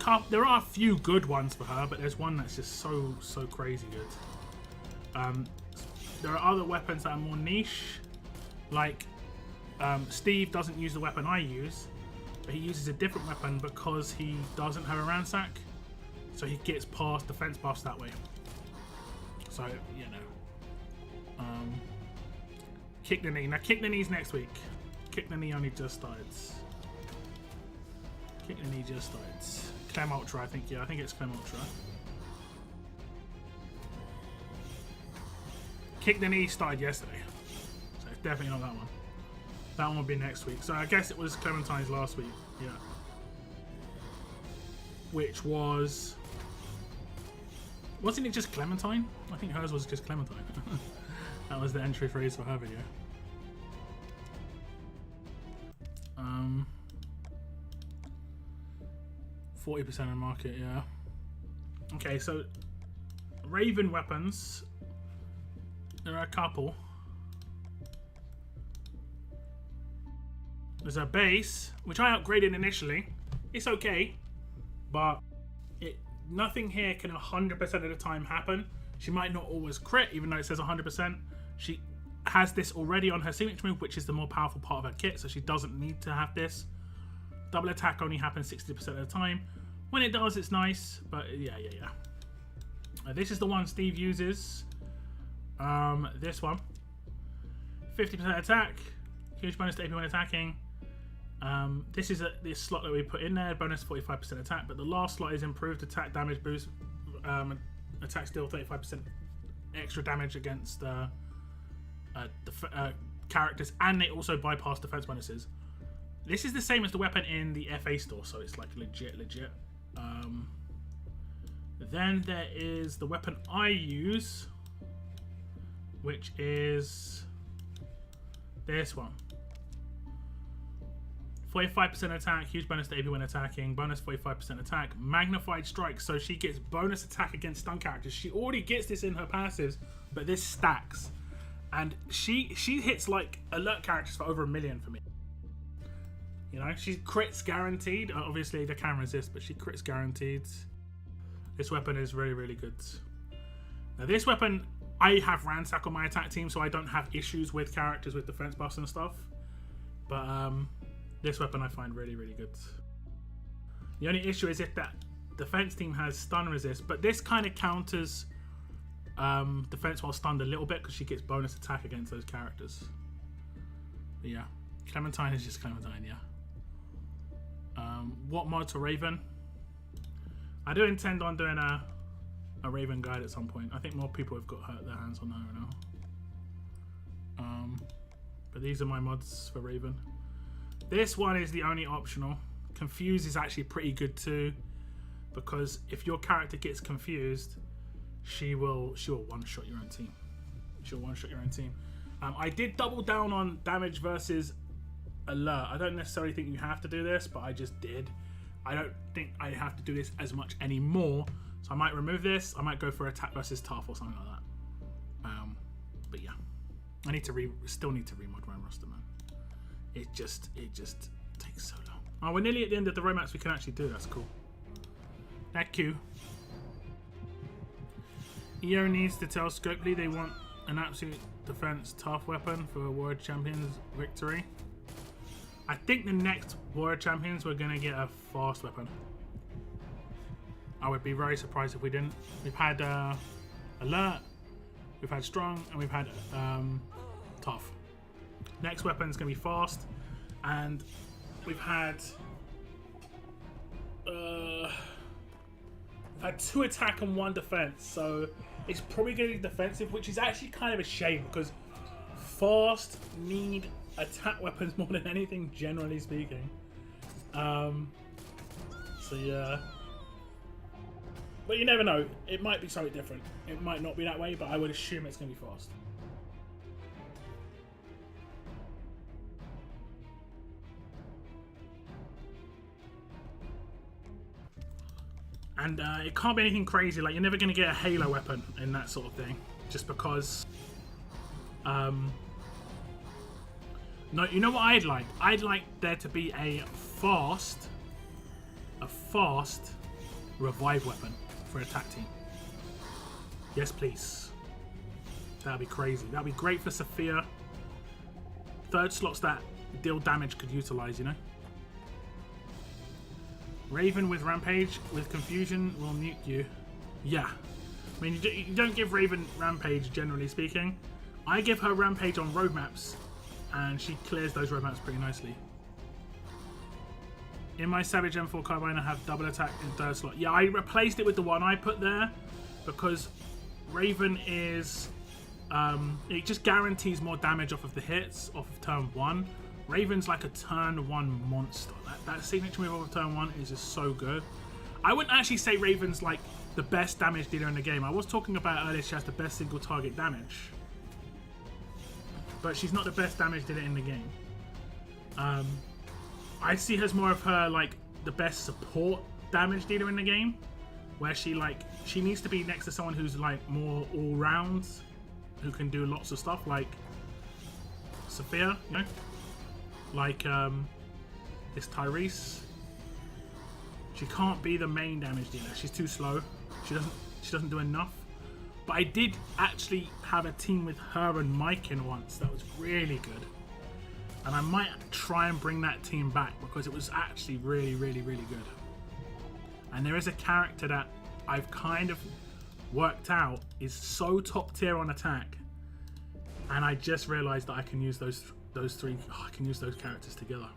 a few good ones for her, but there's one that's just so crazy good. There are other weapons that are more niche, like Steve doesn't use the weapon I use, but he uses a different weapon because he doesn't have a ransack, so he gets past defense buffs that way. So you know, kick the knee. Now kick the knees next week. Kick the knee only just started. Kick the knee just started. Clem Ultra, I think. Yeah, I think it's Clem Ultra. Kick the knee started yesterday, so it's definitely not that one. That one will be next week. So I guess it was Clementine's last week. Yeah. Which was... Wasn't it just Clementine? I think hers was just Clementine. That was the entry phrase for her video. 40% of the market, yeah. Okay, so Raven weapons. There are a couple. There's a base, which I upgraded initially. It's okay, but nothing here can 100% of the time happen. She might not always crit, even though it says 100%. She has this already on her signature move, which is the more powerful part of her kit, so she doesn't need to have this. Double attack only happens 60% of the time. When it does, it's nice, but yeah. This is the one Steve uses. This one. 50% attack. Huge bonus to AP when attacking. This is this slot that we put in there. Bonus 45% attack, but the last slot is improved attack damage boost. Attack still 35% extra damage against characters, and they also bypass defense bonuses. This is the same as the weapon in the FA store, so it's like legit. Then there is the weapon I use, which is this one. 45% attack, huge bonus to AP when attacking, bonus 45% attack, magnified strike, so she gets bonus attack against stun characters. She already gets this in her passives, but this stacks. And she hits like alert characters for over 1 million for me. You know, she crits guaranteed. Obviously, they can resist, but she crits guaranteed. This weapon is really good. Now, this weapon, I have Ransack on my attack team, so I don't have issues with characters with defense buffs and stuff. But this weapon I find really good. The only issue is if that defense team has stun resist, but this kind of counters defense while stunned a little bit because she gets bonus attack against those characters. But yeah, Clementine is just Clementine, yeah. What mod to Raven? I do intend on doing a Raven guide at some point. I think more people have got their hands on her now. But these are my mods for Raven. This one is the only optional. Confuse is actually pretty good too, because if your character gets confused, she will one-shot your own team. She'll one-shot your own team. I did double down on damage versus alert. I don't necessarily think you have to do this, but I just did. I don't think I have to do this as much anymore, so I might remove this. I might go for attack versus tough or something like that. But yeah, I still need to remod my roster, man. It just takes so long. Oh, we're nearly at the end of the road maps we can actually do. That's cool. Thank you. EO needs to tell Scopely they want an absolute defense tough weapon for World Champions victory. I think the next World Champions we're gonna get a fast weapon. I would be very surprised if we didn't. We've had alert, we've had strong, and we've had tough. Next weapon is gonna be fast, and we've had 2 attack and 1 defense, so it's probably gonna be defensive, which is actually kind of a shame because fast need attack weapons more than anything, generally speaking. So yeah, but you never know, it might be something different. It might not be that way, but I would assume it's gonna be fast. And it can't be anything crazy, like you're never going to get a Halo weapon in that sort of thing, just because No, you know what I'd like? I'd like there to be a fast revive weapon for attack team. Yes, please. That'd be crazy. That'd be great for Sophia. Third slots that deal damage could utilize, you know? Raven with Rampage with Confusion will nuke you. Yeah. I mean, you don't give Raven Rampage, generally speaking. I give her Rampage on road maps, and she clears those road maps pretty nicely. In my Savage M4 Carbine, I have double attack in third slot. Yeah, I replaced it with the one I put there because Raven is... it just guarantees more damage off of the hits off of turn 1. Raven's like a turn 1 monster. That signature move off of turn 1 is just so good. I wouldn't actually say Raven's like the best damage dealer in the game. I was talking about earlier she has the best single target damage. But she's not the best damage dealer in the game. I see her as more of her like the best support damage dealer in the game. Where she needs to be next to someone who's like more all round, who can do lots of stuff like Sophia, you know? Like this Tyrese. She can't be the main damage dealer. She's too slow. She doesn't do enough. But I did actually have a team with her and Mike in once that was really good. And I might try and bring that team back because it was actually really, really, really good. And there is a character that I've kind of worked out is so top tier on attack. And I just realized that I can use those three. Oh, I can use those characters together.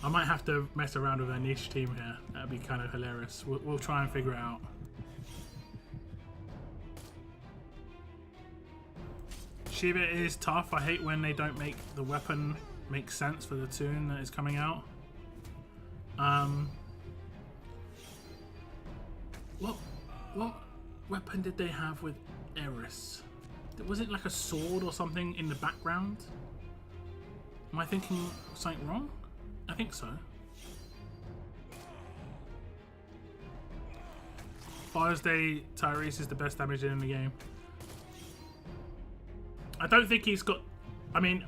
I might have to mess around with a niche team here. That'd be kind of hilarious. We'll try and figure it out. Shiva is tough. I hate when they don't make the weapon make sense for the tune that is coming out. What weapon did they have with Eris? Was it like a sword or something in the background? Am I thinking something wrong? I think so. Father's Day Tyrese is the best damage in the game. I don't think he's got... I mean,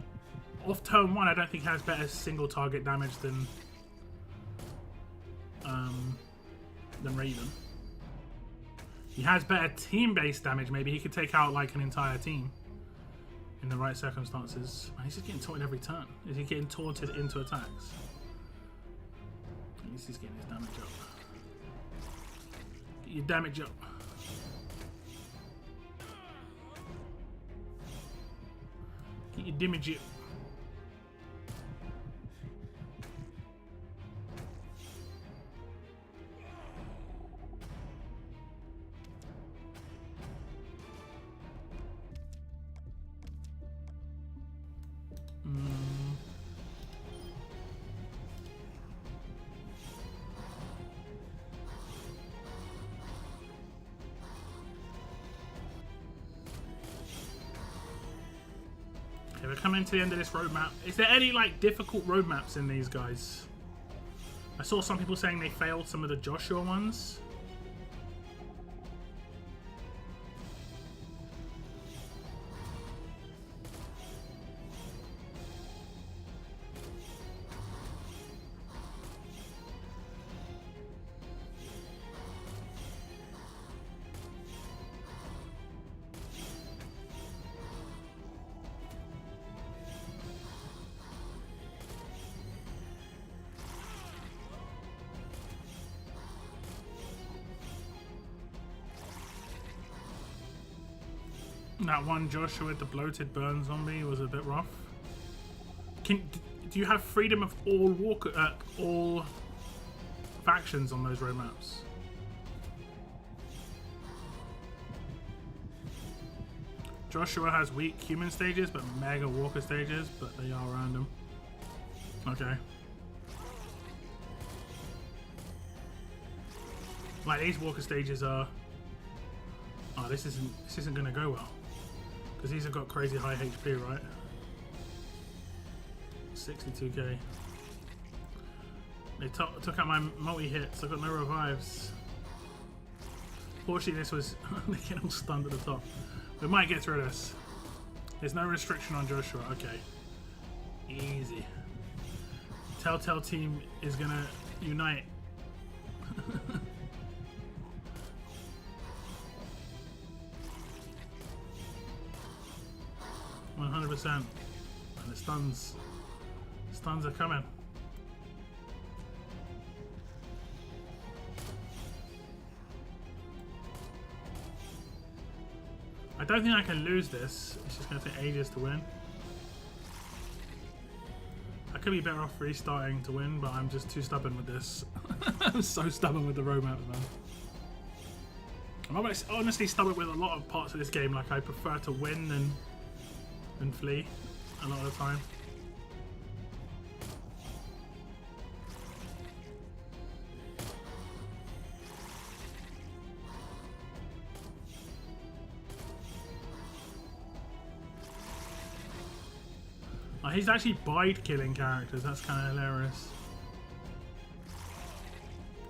off turn 1, I don't think he has better single target damage than Raven. He has better team-based damage, maybe. He could take out, like, an entire team in the right circumstances. And he's just getting taunted every turn. Is he getting taunted into attacks? At least he's getting his damage up. Get your damage up. Get your damage up. Okay, we're coming to the end of this roadmap. Is there any like difficult roadmaps in these guys? I saw some people saying they failed some of the Joshua ones. That one Joshua with the bloated burn zombie was a bit rough. Do you have freedom of all factions on those road maps? Joshua has weak human stages but mega walker stages, but they are random. Okay. Like these walker stages are... Oh, this isn't gonna go well. Because these have got crazy high HP, right? 62k. They took out my multi-hits. I got no revives. Fortunately, this was... they get all stunned at the top. We might get through this. There's no restriction on Joshua. Okay. Easy. Telltale team is gonna unite. 100%. And the stuns are coming. I don't think I can lose this. It's just going to take ages to win. I could be better off restarting to win, but I'm just too stubborn with this. I'm so stubborn with the romance, man. I'm honestly stubborn with a lot of parts of this game. Like, I prefer to win than flee a lot of the time. Oh, he's actually bide killing characters. That's kind of hilarious.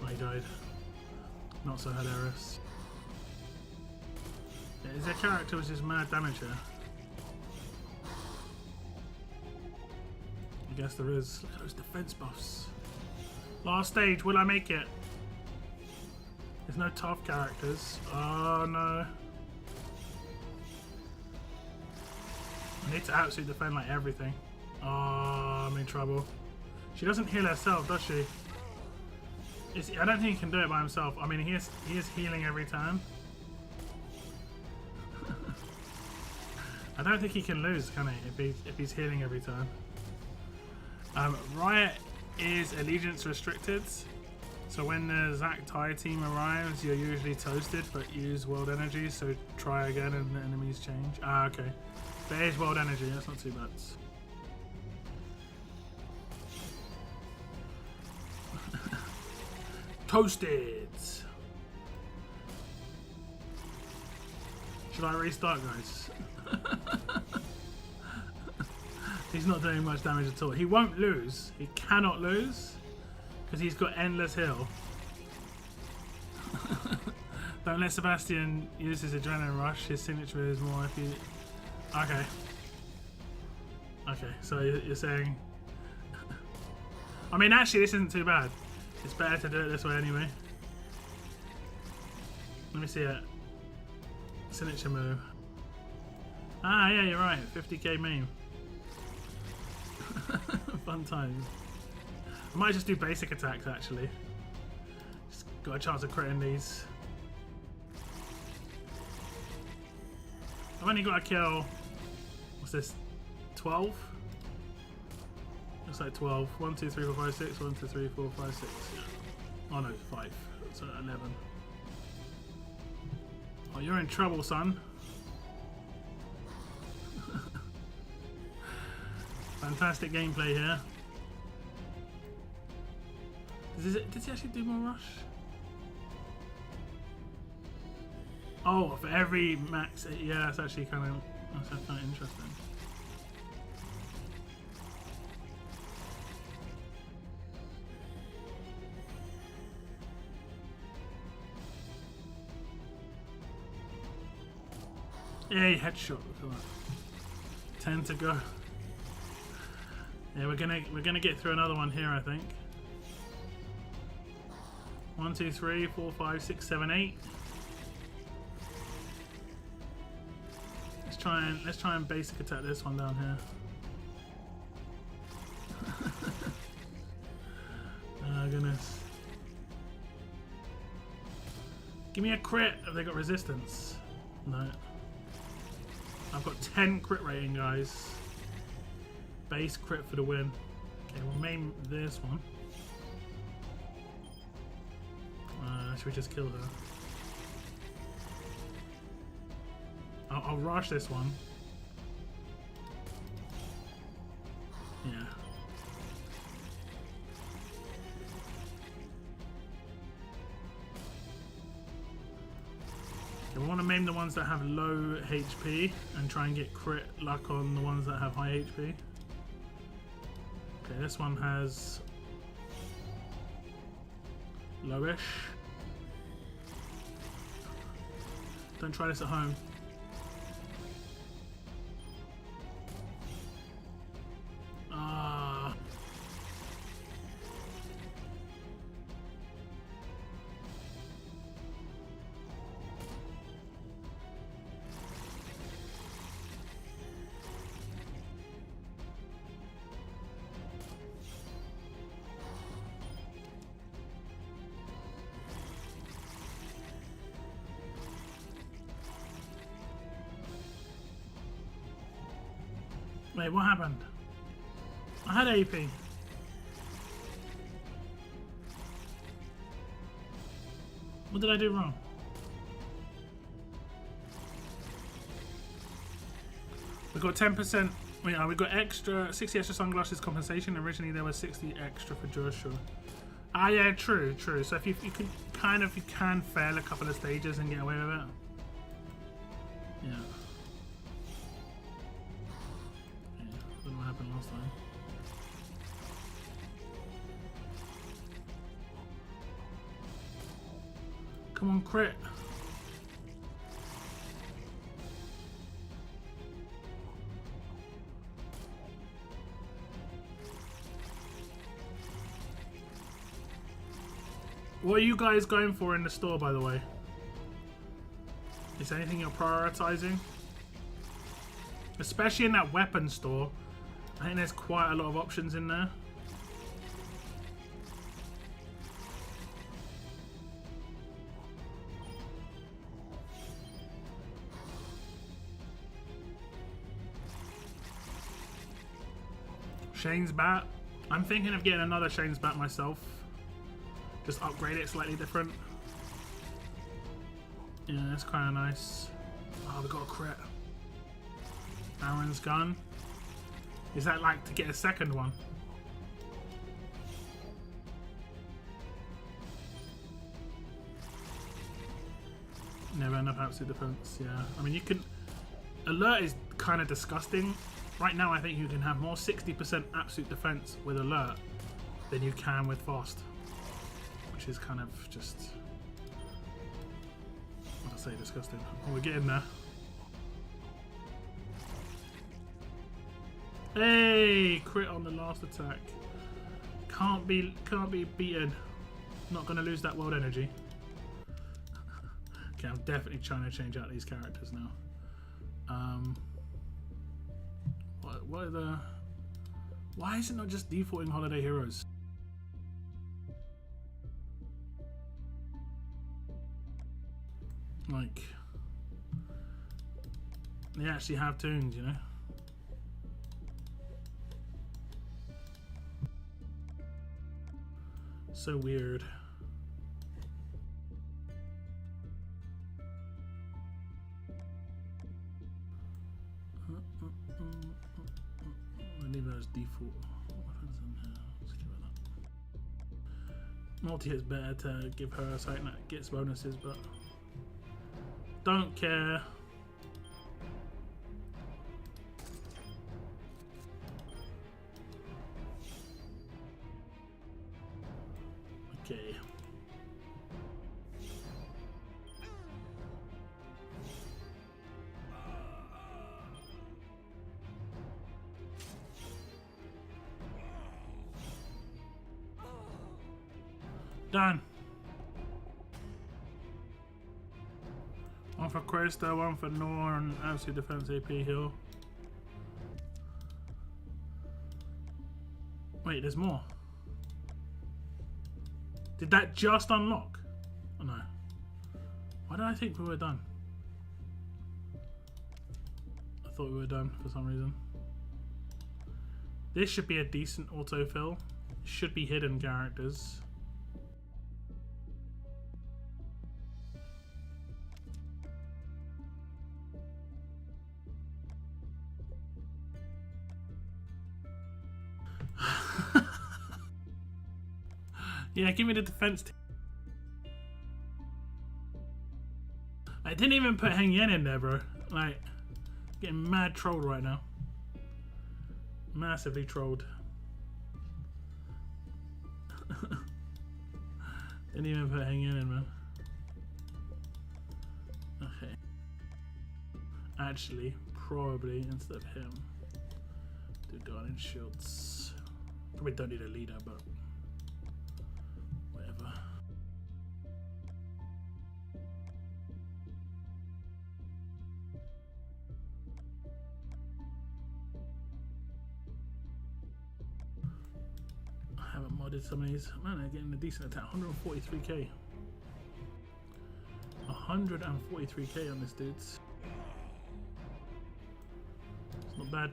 Oh, he died. Not so hilarious. Yeah, is there a character which is mad damage here? I guess there is. Look at those defense buffs. Last stage, will I make it? There's no tough characters. Oh no. I need to absolutely defend like everything. Oh, I'm in trouble. She doesn't heal herself, does she? I don't think he can do it by himself. I mean, he is healing every turn. I don't think he can lose, can he? If he's healing every turn. Riot is allegiance restricted, so when the Zack Tai team arrives, you're usually toasted, but use world energy. So try again, and the enemies change. Ah, okay. There is world energy. That's not too bad. Toasted. Should I restart, guys? He's not doing much damage at all. He won't lose. He cannot lose because he's got endless heal. Don't let Sebastian use his adrenaline rush. His signature is more if you... Okay. Okay, so you're saying... I mean, actually, this isn't too bad. It's better to do it this way anyway. Let me see it. Signature move. Ah, yeah, you're right. 50k meme. Fun times. I might just do basic attacks, actually. Just got a chance of critting these. I've only got to kill... What's this? 12? Looks like 12. 1, 2, 3, 4, 5, 6. 1, 2, 3, 4, 5, 6. Yeah. Oh no, 5. So 11. Oh, you're in trouble, son. Fantastic gameplay here. Does he actually do more rush? Oh, for every max, yeah, that's actually kind of interesting. Yay, headshot. Look at that. 10 to go. Yeah, we're gonna get through another one here, I think. 1, 2, 3, 4, 5, 6, 7, 8. Let's try and basic attack this one down here. Oh goodness. Give me a crit. Have they got resistance? No. I've got 10 crit rating, guys. Base crit for the win. Okay, we'll maim this one. Should we just kill her? I'll rush this one. Yeah. Okay, we want to maim the ones that have low HP and try and get crit luck on the ones that have high HP. Okay, this one has lowish. Don't try this at home. Wait, what happened? I had AP. What did I do wrong? We got 10%. Wait, we got extra 60 extra sunglasses compensation. Originally there was 60 extra for Joshua. Ah, yeah, true. So if you can kind of fail a couple of stages and get away with it. Yeah. I don't know what happened last time. Come on, crit. What are you guys going for in the store, by the way? Is there anything you're prioritizing? Especially in that weapon store. I think there's quite a lot of options in there. Shane's bat. I'm thinking of getting another Shane's bat myself. Just upgrade it slightly different. Yeah, that's kind of nice. Oh, we got a crit. Aaron's gun. Is that like to get a second one? Never enough absolute defense, yeah. I mean, you can... Alert is kind of disgusting. Right now, I think you can have more 60% absolute defense with alert than you can with fast. Which is kind of just... I'd say disgusting. Oh, we're getting there. Hey! Crit on the last attack. Can't be beaten. Not going to lose that world energy. Okay, I'm definitely trying to change out these characters now. What are the... Why is it not just defaulting holiday heroes? Like... They actually have tunes, you know? So weird. Leave it as default. Let's give her that. Multi is better to give her something that gets bonuses, but don't care. Okay. Done. One for Krista, one for Nor, and absolute defense AP heal. Wait, there's more. Did that just unlock? Oh no. Why did I think we were done? I thought we were done for some reason. This should be a decent autofill. Should be hidden characters. Yeah, give me the defense team. I didn't even put Heng Yen in there, bro. Like, getting mad trolled right now. Massively trolled. Didn't even put Heng Yen in, man. Okay. Actually, probably instead of him, do Guardian Shields. Probably don't need a leader, but whatever. I haven't modded some of these. Man, they're getting a decent attack. 143k. 143k on this dude. It's not bad.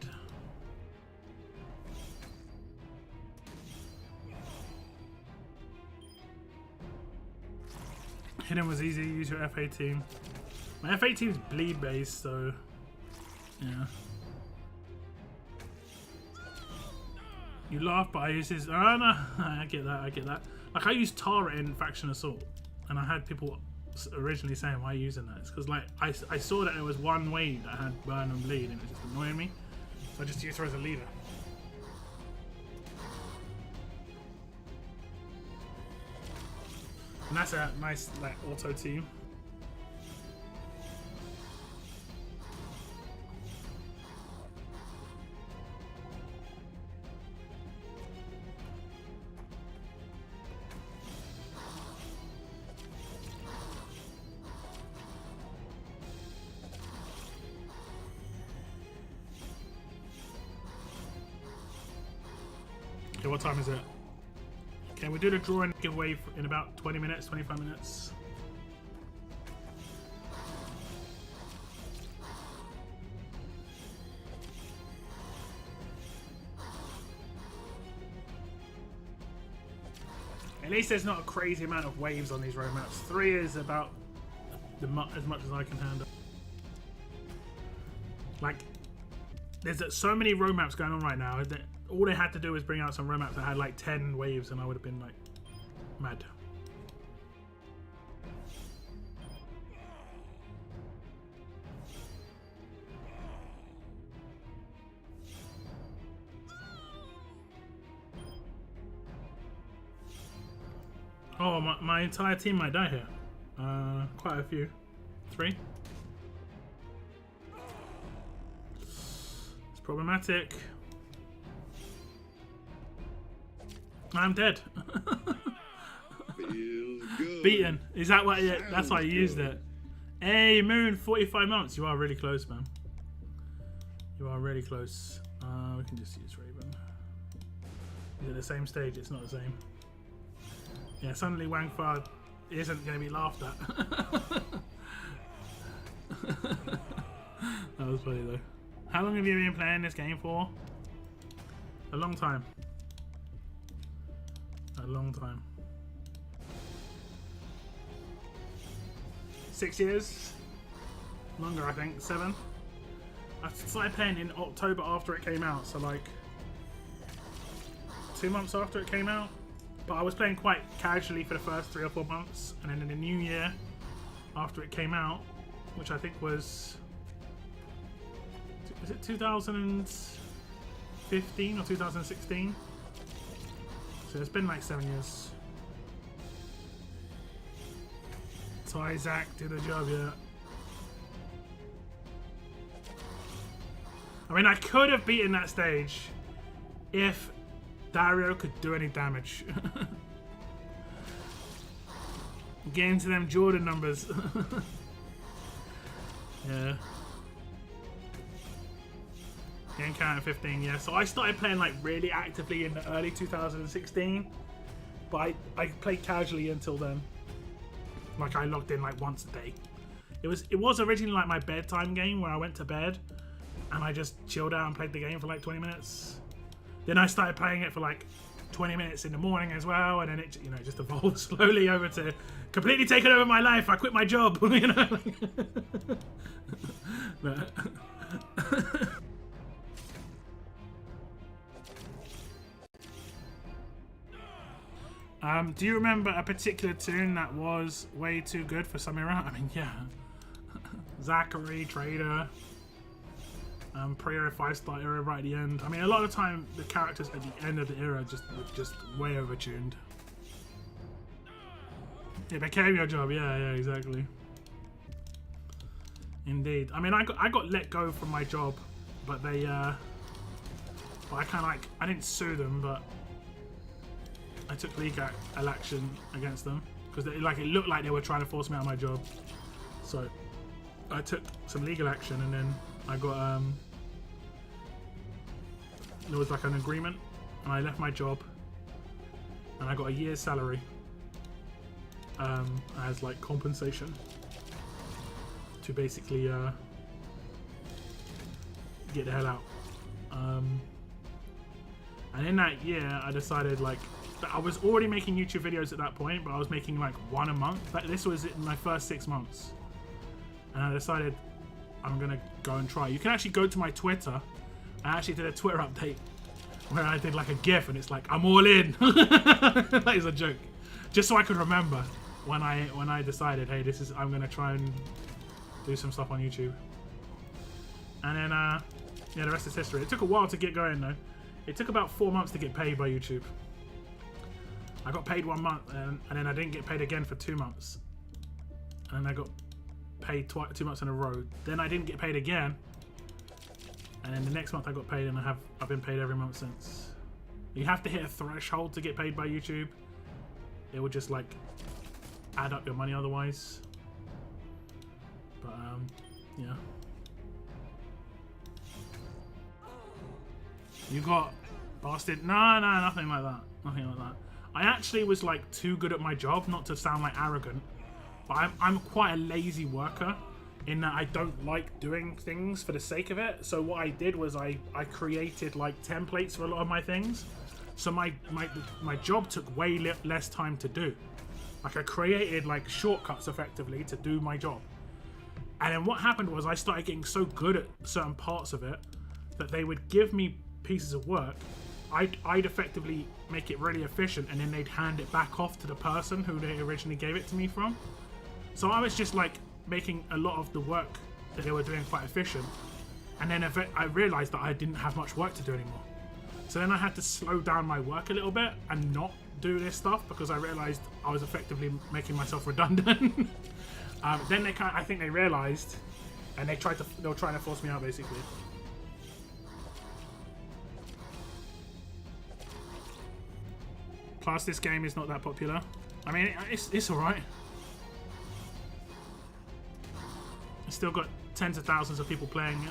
Hidden was easy. Use your F18. My F18 is bleed based, so yeah. You laugh, but I use his. Oh no, I get that. I get that. Like I used Tara in Faction Assault, and I had people originally saying, "Why are you using that?" It's because like I saw that there was one wave that had burn and bleed, and it was just annoying me. So I just used her as a leader. And that's a nice like auto team. Okay, what time is it? Okay, we'll do the draw and giveaway in about 20 minutes, 25 minutes. At least there's not a crazy amount of waves on these road maps. 3 is about as much as I can handle. Like, there's so many road maps going on right now that all they had to do was bring out some road maps that had like 10 waves and I would have been like mad. Oh, my entire team might die here. Quite a few. 3. It's problematic. I'm dead. Beaten. Is that what? Yeah, that's why I used it. Hey, Moon, 45 months. You are really close, man. You are really close. We can just use Raven. Is it the same stage? It's not the same. Yeah, suddenly Wang Fa isn't going to be laughed at. That was funny though. How long have you been playing this game for? A long time. A long time. 6 years? Longer, I think. 7. I started playing in October after it came out, so like 2 months after it came out. But I was playing quite casually for the first 3 or 4 months, and then in the new year, after it came out, which I think was it 2015 or 2016? So it's been like 7 years. So Isaac did a job, yeah. I mean, I could have beaten that stage if Dario could do any damage. Get into them Jordan numbers. Yeah. Game count at 15, yeah. So I started playing like really actively in the early 2016, but I played casually until then. Like I logged in like once a day. It was originally like my bedtime game where I went to bed and I just chilled out and played the game for like 20 minutes. Then I started playing it for like 20 minutes in the morning as well, and then it, you know, just evolved slowly over to completely taking over my life. I quit my job, you know. But do you remember a particular tune that was way too good for some era? I mean, yeah. Zachary, Trader, pre-era 5-star era right at the end. I mean, a lot of the time, the characters at the end of the era were just way overtuned. It became your job, yeah, exactly. Indeed. I mean, I got let go from my job, but they, but I kind of like, I didn't sue them, but I took legal action against them because it looked like they were trying to force me out of my job. So I took some legal action, and then I got there was like an agreement, and I left my job, and I got a year's salary as like compensation to basically get the hell out. And in that year, I decided like I was already making YouTube videos at that point, but I was making like one a month. This was in my first 6 months. And I decided I'm going to go and try. You can actually go to my Twitter. I actually did a Twitter update where I did like a GIF and it's like, I'm all in. That is a joke. Just so I could remember when I decided, hey, I'm going to try and do some stuff on YouTube. And then, yeah, the rest is history. It took a while to get going though. It took about 4 months to get paid by YouTube. I got paid 1 month and then I didn't get paid again for 2 months. And then I got paid 2 months in a row. Then I didn't get paid again. And then the next month I got paid, and I've been paid every month since. You have to hit a threshold to get paid by YouTube. It will just like add up your money otherwise. But yeah. You got bastard. No, nothing like that. Nothing like that. I actually was like too good at my job, not to sound like arrogant, but I'm quite a lazy worker in that I don't like doing things for the sake of it. So what I did was I created like templates for a lot of my things. So my job took way less time to do. Like I created like shortcuts effectively to do my job. And then what happened was I started getting so good at certain parts of it that they would give me pieces of work. I'd effectively make it really efficient, and then they'd hand it back off to the person who they originally gave it to me from. So I was just like making a lot of the work that they were doing quite efficient, and then I realized that I didn't have much work to do anymore. So then I had to slow down my work a little bit and not do this stuff because I realized I was effectively making myself redundant. Then I think they realized, and they were trying to force me out basically. Plus, this game is not that popular. I mean, it's alright. It's still got tens of thousands of people playing it.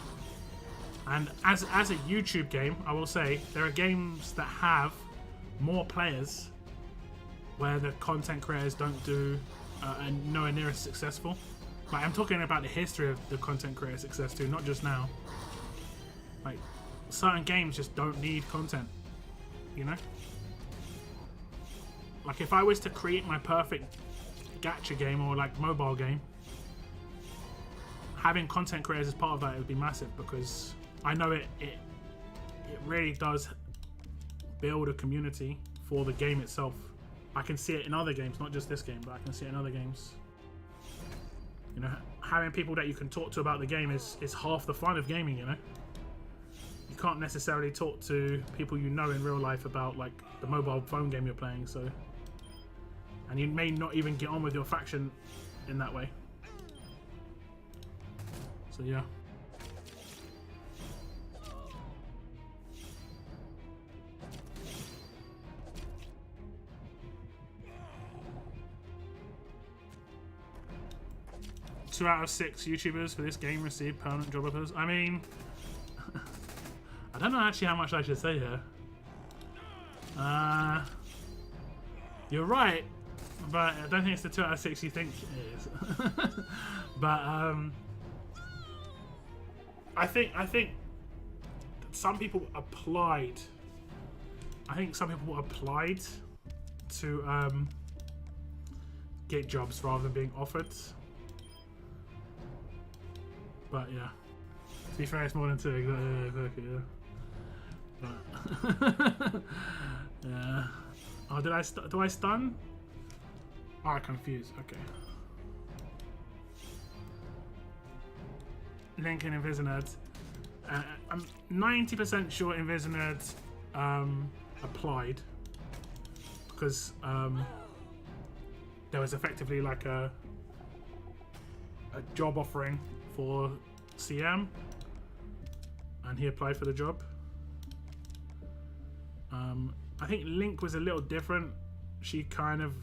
And as a YouTube game, I will say, there are games that have more players where the content creators don't do and nowhere near as successful. Like, I'm talking about the history of the content creator success too, not just now. Like, certain games just don't need content, you know? Like, if I was to create my perfect gacha game or like mobile game, having content creators as part of that would be massive, because I know it really does build a community for the game itself. I can see it in other games, not just this game, but I can see it in other games. You know, having people that you can talk to about the game is half the fun of gaming, you know? You can't necessarily talk to people you know in real life about like the mobile phone game you're playing, so... And you may not even get on with your faction in that way. So yeah. Two out of 6 YouTubers for this game received permanent job offers. I mean, I don't know actually how much I should say here. You're right, but I don't think it's the 2 out of 6 you think it is. But I think some people applied. I think some people applied to get jobs rather than being offered. But yeah, to be fair, it's more than 2. Exactly, yeah. But yeah. Oh, do I stun? Oh, I'm confused. Okay. Link and Invisinerd. I'm 90% sure Invisinerd applied because there was effectively like a job offering for CM, and he applied for the job. I think Link was a little different. She kind of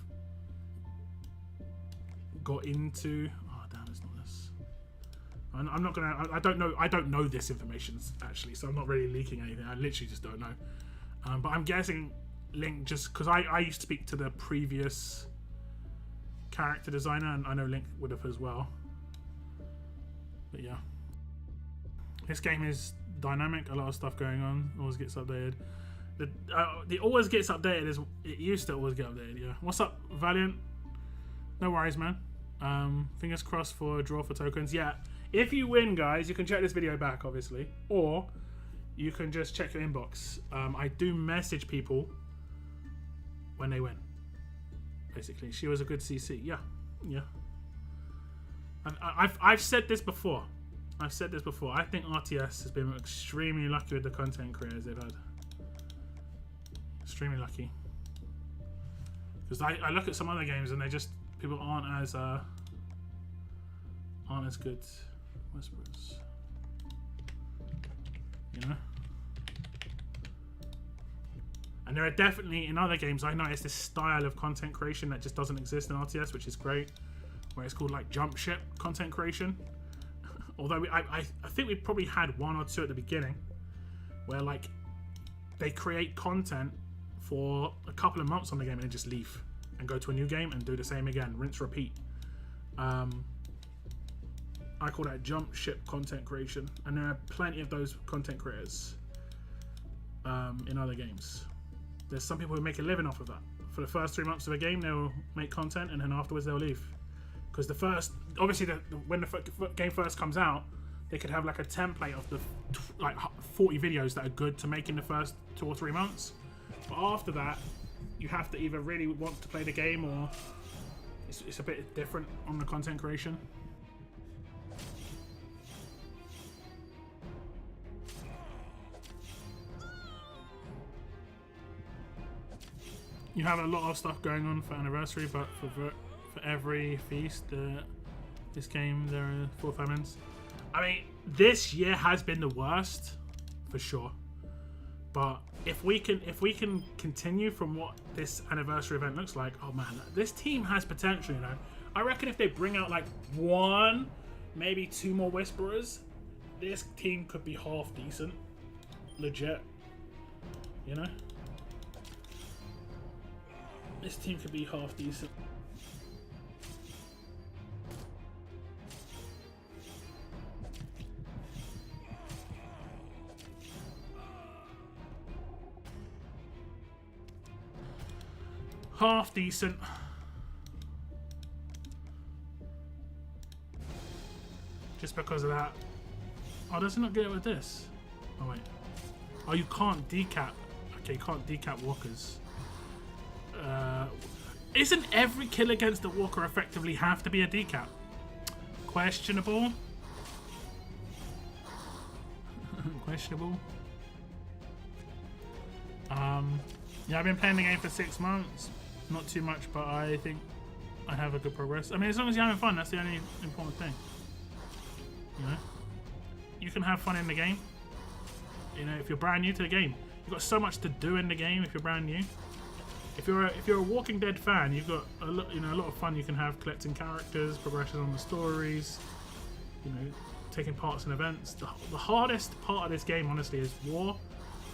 got into. Oh damn! It's not this. I'm not gonna. I don't know. I don't know this information actually, so I'm not really leaking anything. I literally just don't know. But I'm guessing Link, just because I used to speak to the previous character designer, and I know Link would have as well. But yeah, this game is dynamic. A lot of stuff going on. Always gets updated. It always gets updated. It used to always get updated. Yeah. What's up, Valiant? No worries, man. Fingers crossed for a draw for tokens. Yeah. If you win, guys, you can check this video back, obviously, or you can just check your inbox. I do message people when they win. Basically, she was a good CC. Yeah, yeah. I've said this before. I think RTS has been extremely lucky with the content creators they've had. Extremely lucky. Because I look at some other games and people aren't as good. Whisperers. You know? And there are definitely, in other games, I noticed this style of content creation that just doesn't exist in RTS, which is great. Where it's called like jump ship content creation. Although I think we probably had one or two at the beginning. Where like, they create content for a couple of months on the game and then just leave. And go to a new game and do the same again. Rinse, repeat. I call that jump ship content creation, and there are plenty of those content creators in other games. There's some people who make a living off of that. For the first 3 months of a game, they'll make content, and then afterwards they'll leave. Because when the game first comes out, they could have like a template of the like 40 videos that are good to make in the first 2 or 3 months. But after that, you have to either really want to play the game, or it's a bit different on the content creation. You have a lot of stuff going on for anniversary, but for every feast, this game there are 4 famines. I mean, this year has been the worst, for sure. But if we can continue from what this anniversary event looks like, oh man, this team has potential. You know, I reckon if they bring out like 1, maybe 2 more Whisperers, this team could be half decent, legit. You know. This team could be half decent. Half decent. Just because of that. Oh, does it not get it with this? Oh wait. Oh, you can't decap. Okay, you can't decap walkers. Isn't every kill against the walker effectively have to be a decap? Questionable. Questionable. Yeah, I've been playing the game for 6 months. Not too much, but I think I have a good progress. I mean, as long as you're having fun, that's the only important thing. You know, you can have fun in the game. You know, if you're brand new to the game, you've got so much to do in the game. If you're brand new. If you're a Walking Dead fan, you've got a lot of fun you can have collecting characters, progression on the stories, you know, taking parts in events. The hardest part of this game, honestly, is war,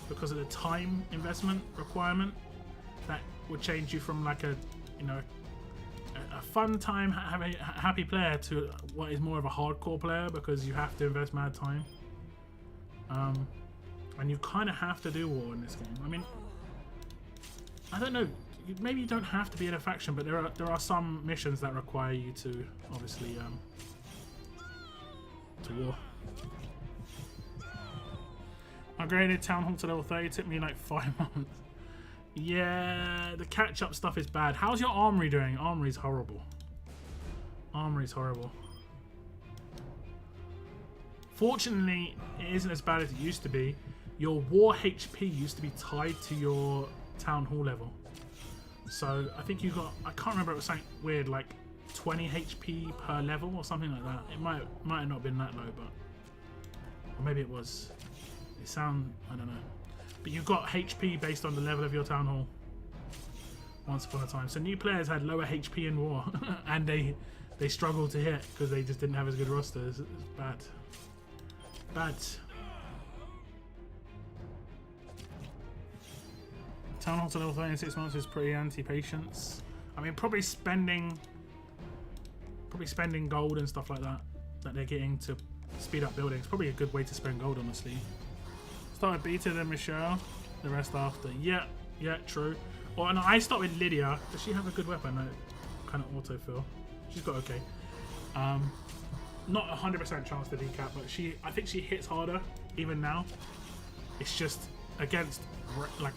because of the time investment requirement. That would change you from like a fun time, happy player to what is more of a hardcore player, because you have to invest mad time. And you kind of have to do war in this game. I mean, I don't know. Maybe you don't have to be in a faction, but there are some missions that require you to obviously to war. I graded Town Hall to level 30. It took me like 5 months. Yeah, the catch-up stuff is bad. How's your armory doing? Armory's horrible. Armory's horrible. Fortunately, it isn't as bad as it used to be. Your war HP used to be tied to your Town Hall level. So I think you got, I can't remember, it was something weird, like 20 HP per level or something like that. It might have not been that low, but, or maybe it was. It sound, I don't know. But you got HP based on the level of your Town Hall once upon a time. So new players had lower HP in war, and they struggled to hit because they just didn't have as good rosters. It's bad. Bad. Town Hall to level 30 in 6 months is pretty anti-patience. I mean, probably spending gold and stuff like that they're getting to speed up buildings. Probably a good way to spend gold, honestly. Start with beta, then Michelle. The rest after. Yeah, yeah, true. Well, no, I start with Lydia. Does she have a good weapon? No, kind of autofill. She's got okay. Not 100% chance to decap, but I think she hits harder even now. It's just against like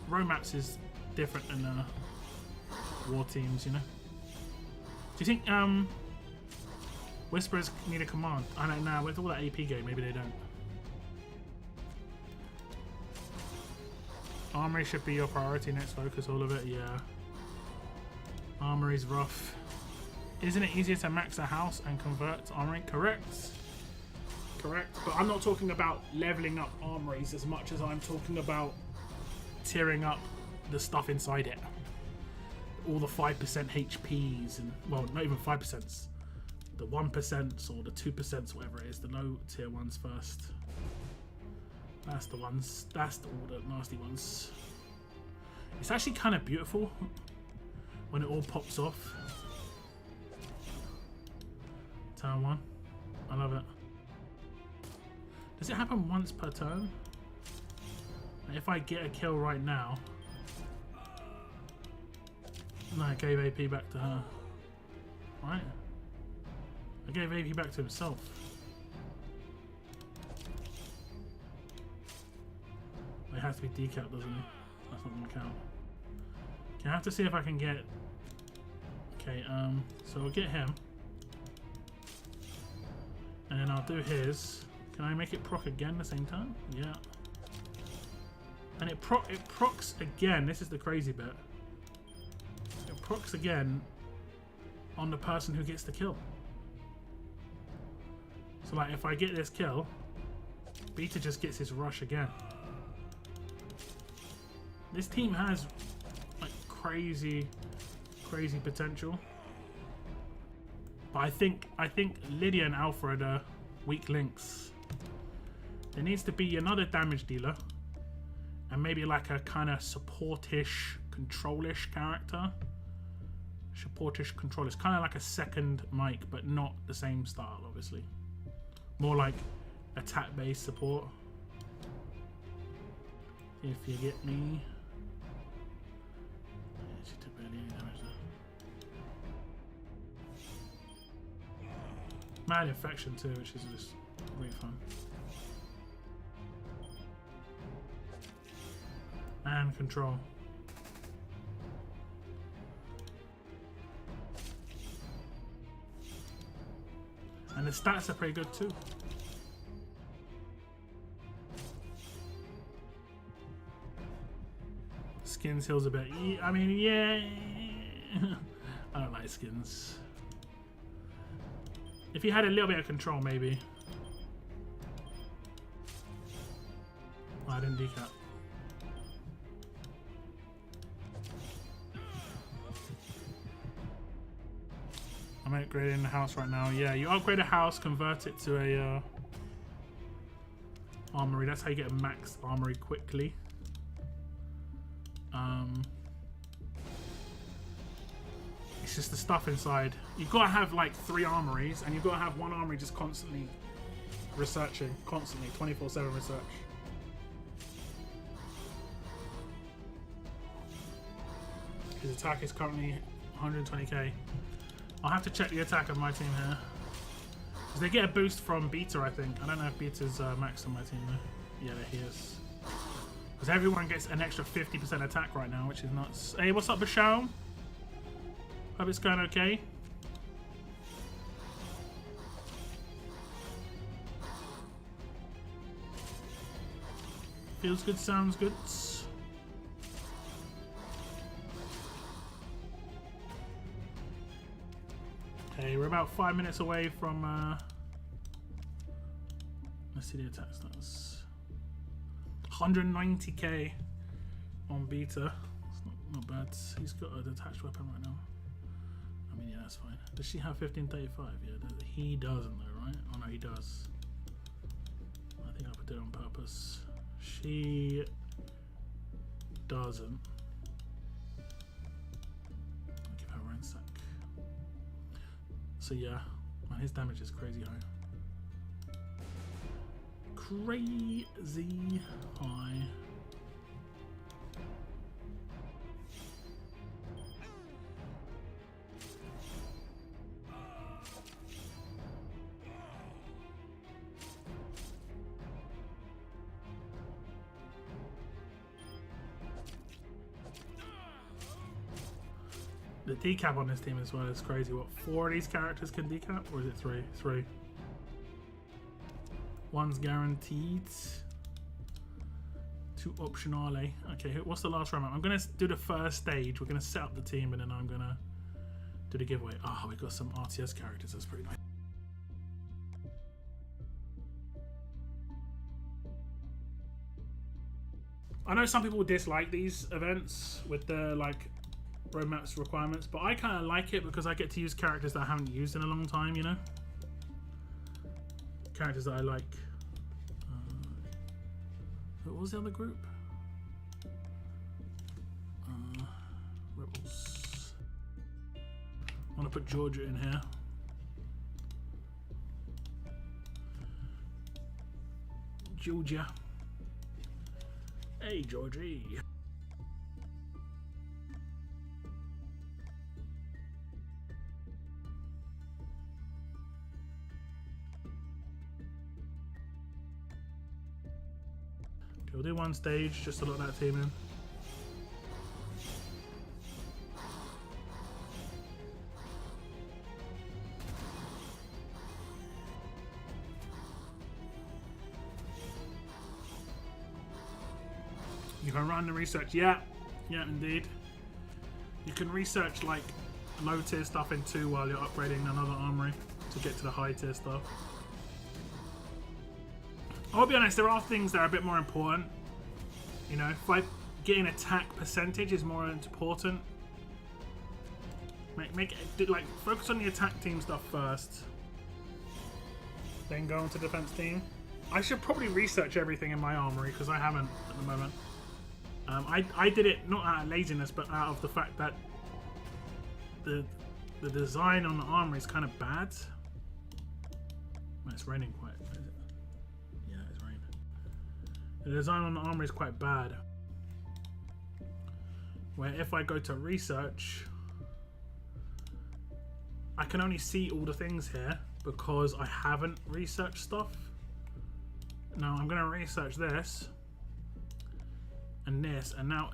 romaps is different than war teams, you know. Do you think Whisperers need a command? I don't know. With all that AP game, maybe they don't. Armory should be your priority next focus, all of it, yeah. Armory's rough. Isn't it easier to max a house and convert to armory? Correct. Correct. But I'm not talking about leveling up armories as much as I'm talking about tearing up the stuff inside it. All the 5% HPs and, well, not even 5%. The 1% or the 2%, whatever it is, the low tier ones first. That's the ones. That's all the nasty ones. It's actually kind of beautiful when it all pops off. Turn 1. I love it. Does it happen once per turn? If I get a kill right now... No, I gave AP back to her. Right? I gave AP back to himself. It has to be decapped, doesn't it? That's not going to count. Okay, I have to see if I can get... Okay, so we'll get him. And then I'll do his. Can I make it proc again at the same time? Yeah. And it procs again. This is the crazy bit. It procs again on the person who gets the kill. So like if I get this kill, Beta just gets his rush again. This team has like crazy potential. But I think Lydia and Alfred are weak links. There needs to be another damage dealer and maybe like a kind of supportish, controlish character. Supportish control. It's kind of like a second mic, but not the same style, obviously. More like attack-based support. If you get me. She took barely any damage there. Mad infection too, which is just really fun. And control. And the stats are pretty good too. Skins heals a bit. I mean, yeah. I don't like skins. If he had a little bit of control, maybe. Oh, I didn't decap. I'm upgrading the house right now. Yeah, you upgrade a house, convert it to a armory. That's how you get a max armory quickly. It's just the stuff inside. You've got to have like 3 armories, and you've got to have 1 armory just constantly researching, constantly 24/7 research. His attack is currently 120k. I'll have to check the attack of my team here. Because they get a boost from Beta, I think. I don't know if Beta's max on my team though. Yeah, he is. Because everyone gets an extra 50% attack right now, which is nuts. Hey, what's up, Bashal? Hope it's going okay. Feels good, sounds good. Okay, we're about 5 minutes away from let's see the attack stats. 190k on Beta. It's not bad. He's got a detached weapon right now. I mean, yeah, that's fine. Does she have 1535? Yeah, he doesn't though, right? Oh no, he does. I think I put it on purpose. She doesn't. I'll give her a ransack. So yeah, man, his damage is crazy high. Crazy high. the decap on this team as well is crazy. What, 4 of these characters can decap? Or is it 3? 3. One's guaranteed. 2 optional. Okay, what's the last round? I'm going to do the first stage. We're going to set up the team and then I'm going to do the giveaway. Oh, we got some RTS characters. That's pretty nice. I know some people dislike these events with the like roadmaps requirements, but I kind of like it because I get to use characters that I haven't used in a long time, you know? Characters that I like. What was the other group? Rebels. I want to put Georgia in here. Georgia. Hey, Georgie. We'll do one stage just to lock that team in. You can run the research. Yeah, indeed. You can research like low tier stuff in 2 while you're upgrading another armory to get to the high tier stuff. I'll be honest, there are things that are a bit more important. You know, getting attack percentage is more important. Focus on the attack team stuff first. Then go on to defense team. I should probably research everything in my armory because I haven't at the moment. I did it not out of laziness, but out of the fact that the design on the armory is kind of bad. Well, it's raining quite. Yeah, it's raining. The design on the armory is quite bad. Where if I go to research, I can only see all the things here because I haven't researched stuff. Now I'm going to research this and this, and now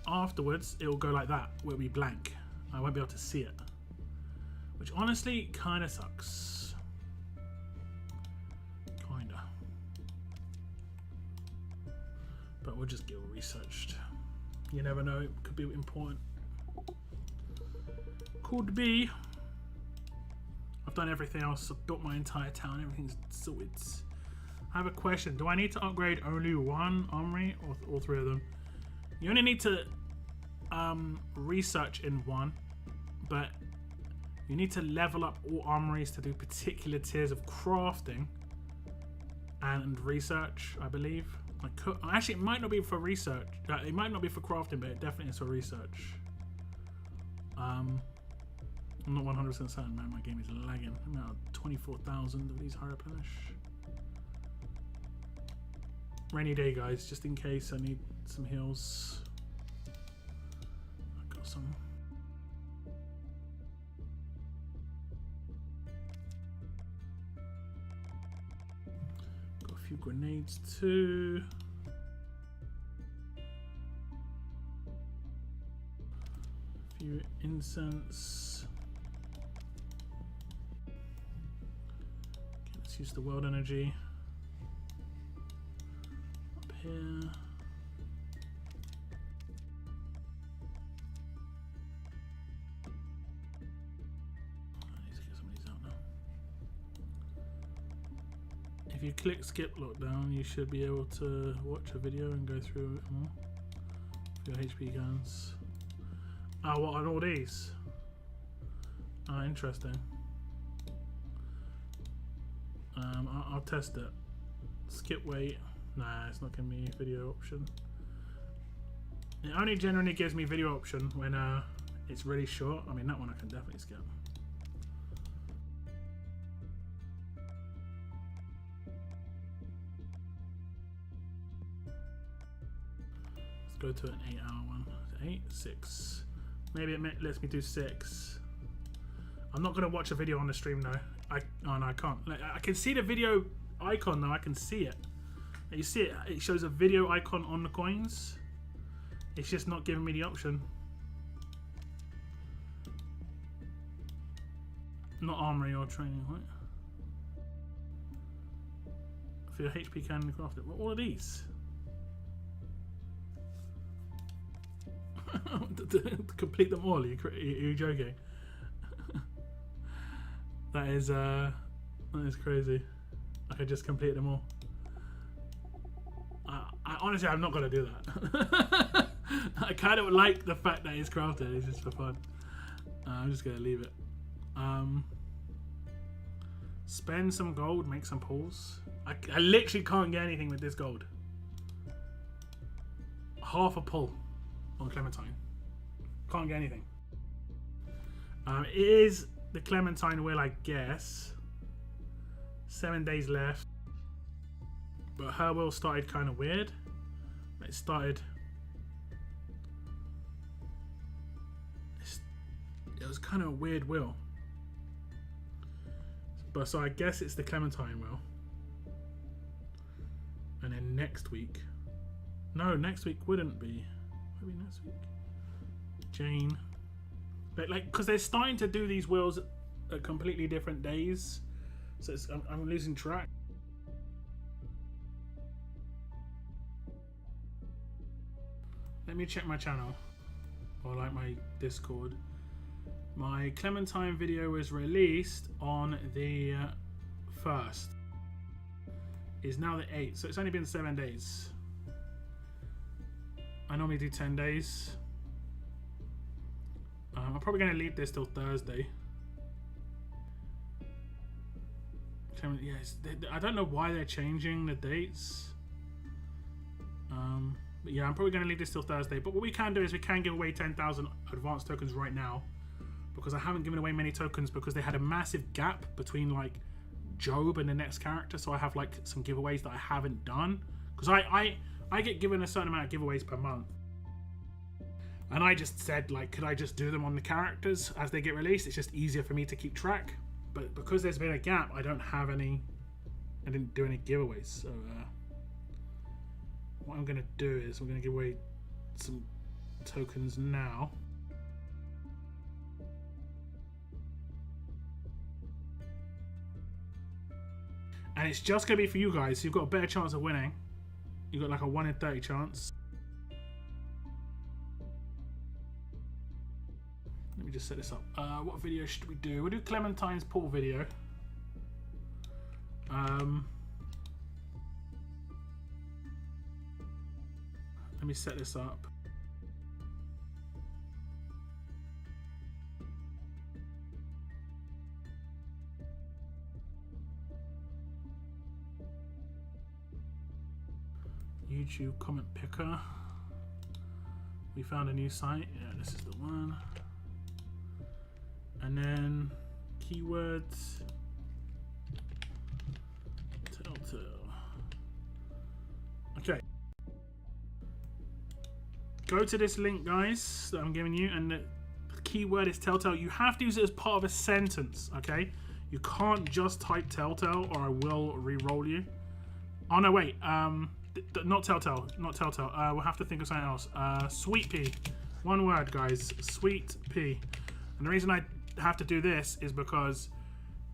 afterwards it will go like that, where it'll be blank. I won't be able to see it, which honestly kind of sucks. Kinda. But we'll just get it researched. You never know, it could be important. Could be. I've done everything else. I've built my entire town. Everything's sorted. I have a question. Do I need to upgrade only one armory or all 3 of them? You only need to research in one, but you need to level up all armories to do particular tiers of crafting and research, I believe. Actually, it might not be for research. It might not be for crafting, but it definitely is for research. I'm not 100% certain, man. My game is lagging. I'm at 24,000 of these high replenish. Rainy day, guys, just in case I need some heals. I got some. Got a few grenades too. A few incense. Okay, let's use the world energy. Here. I need to get some of these out now. If you click skip lockdown, you should be able to watch a video and go through it more. Your HP guns. Oh, what on all these? Ah, interesting. I'll test it. Skip wait. Nah, it's not giving me a video option. It only generally gives me video option when it's really short. I mean, that one I can definitely skip. Let's go to an 8-hour one. 8, 6. Maybe it lets me do 6. I'm not gonna watch a video on the stream though. Oh no, I can't. I can see the video icon though. I can see it. You see it, it shows a video icon on the coins. It's just not giving me the option. Not armory or training, right? For your HP can craft it. What all of these? to complete them all? Are you joking? That is crazy. I could just complete them all. I honestly, I'm not gonna do that. I kind of like the fact that it's crafted. It's just for fun. I'm just gonna leave it. Spend some gold, make some pulls. I literally can't get anything with this gold. Half a pull on Clementine. Can't get anything. It is the Clementine will, I guess. 7 days left. But her will started kind of weird. It started... It was kind of a weird will. But so I guess it's the Clementine will. And then next week... No, next week wouldn't be. Maybe next week. Jane. But like, because they're starting to do these wills at completely different days. So it's, I'm losing track. Let me check my channel. Or like my Discord. My Clementine video was released on the 1st. It's now the 8th, so it's only been 7 days. I normally do 10 days. I'm probably going to leave this till Thursday. Yes, I don't know why they're changing the dates. But yeah, I'm probably going to leave this till Thursday. But what we can do is we can give away 10,000 advanced tokens right now. Because I haven't given away many tokens because they had a massive gap between like Job and the next character. So I have like some giveaways that I haven't done. Because I get given a certain amount of giveaways per month. And I just said like, could I just do them on the characters as they get released? It's just easier for me to keep track. But because there's been a gap, I don't have any, I didn't do any giveaways. So what I'm going to do is I'm going to give away some tokens now. And it's just going to be for you guys, so you've got a better chance of winning. You've got like a 1 in 30 chance. Let me just set this up. What video should we do? We'll do Clementine's pool video. Let me set this up. YouTube comment picker. We found a new site. Yeah, this is the one. And then keywords. Telltale. Okay. Go to this link, guys, that I'm giving you, and the keyword is Telltale. You have to use it as part of a sentence, okay? You can't just type Telltale or I will re-roll you. Oh no, wait. Not Telltale. Not Telltale. We'll have to think of something else. Sweet pea. One word, guys. Sweet pea. And the reason I have to do this is because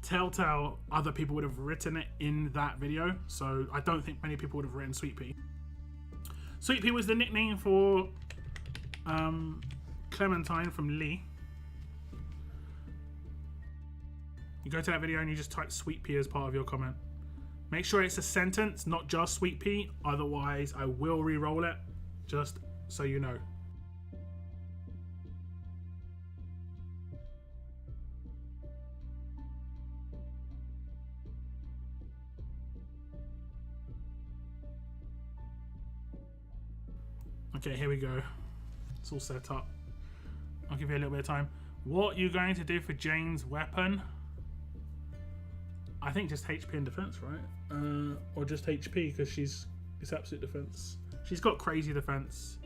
Telltale, other people would have written it in that video. So I don't think many people would have written Sweet pea. Sweet pea was the nickname for Clementine from Lee. You go to that video and you just type Sweet pea as part of your comment. Make sure it's a sentence, not just Sweet pea. Otherwise, I will re-roll it, just so you know. Okay, here we go. It's all set up. I'll give you a little bit of time. What are you going to do for Jane's weapon? I think just HP and defense, right? Or just HP because it's absolute defense. She's got crazy defense.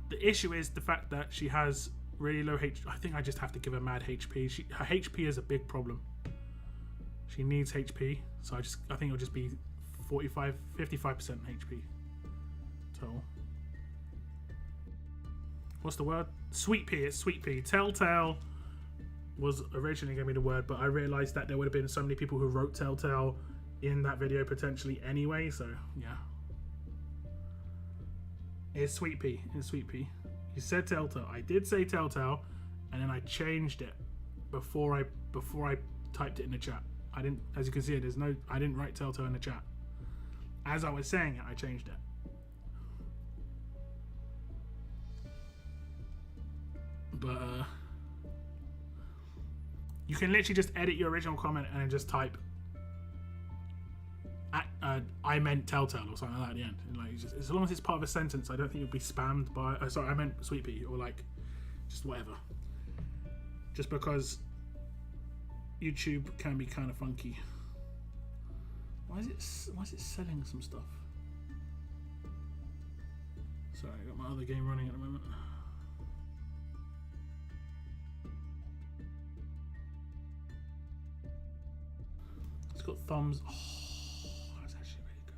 The issue is the fact that she has really low HP. I think I just have to give her mad HP. Her HP is a big problem. She needs HP, so I think it'll just be 55% HP total. What's the word? Sweet pea. It's Sweet pea. Telltale was originally going to be the word, but I realised that there would have been so many people who wrote Telltale in that video potentially anyway, so yeah. It's Sweet Pea. It's Sweet Pea. You said Telltale. I did say Telltale, and then I changed it before I typed it in the chat. I didn't, as you can see, I didn't write Telltale in the chat. As I was saying it, I changed it. But you can literally just edit your original comment and then just type I meant Telltale or something like that at the end. And like, just, as long as it's part of a sentence, I don't think you'll be spammed by sorry, I meant Sweet Pea, or like just whatever. Just because YouTube can be kind of funky. Why is it selling some stuff? Sorry, I got my other game running at the moment. It's got thumbs. Oh, that's actually really good.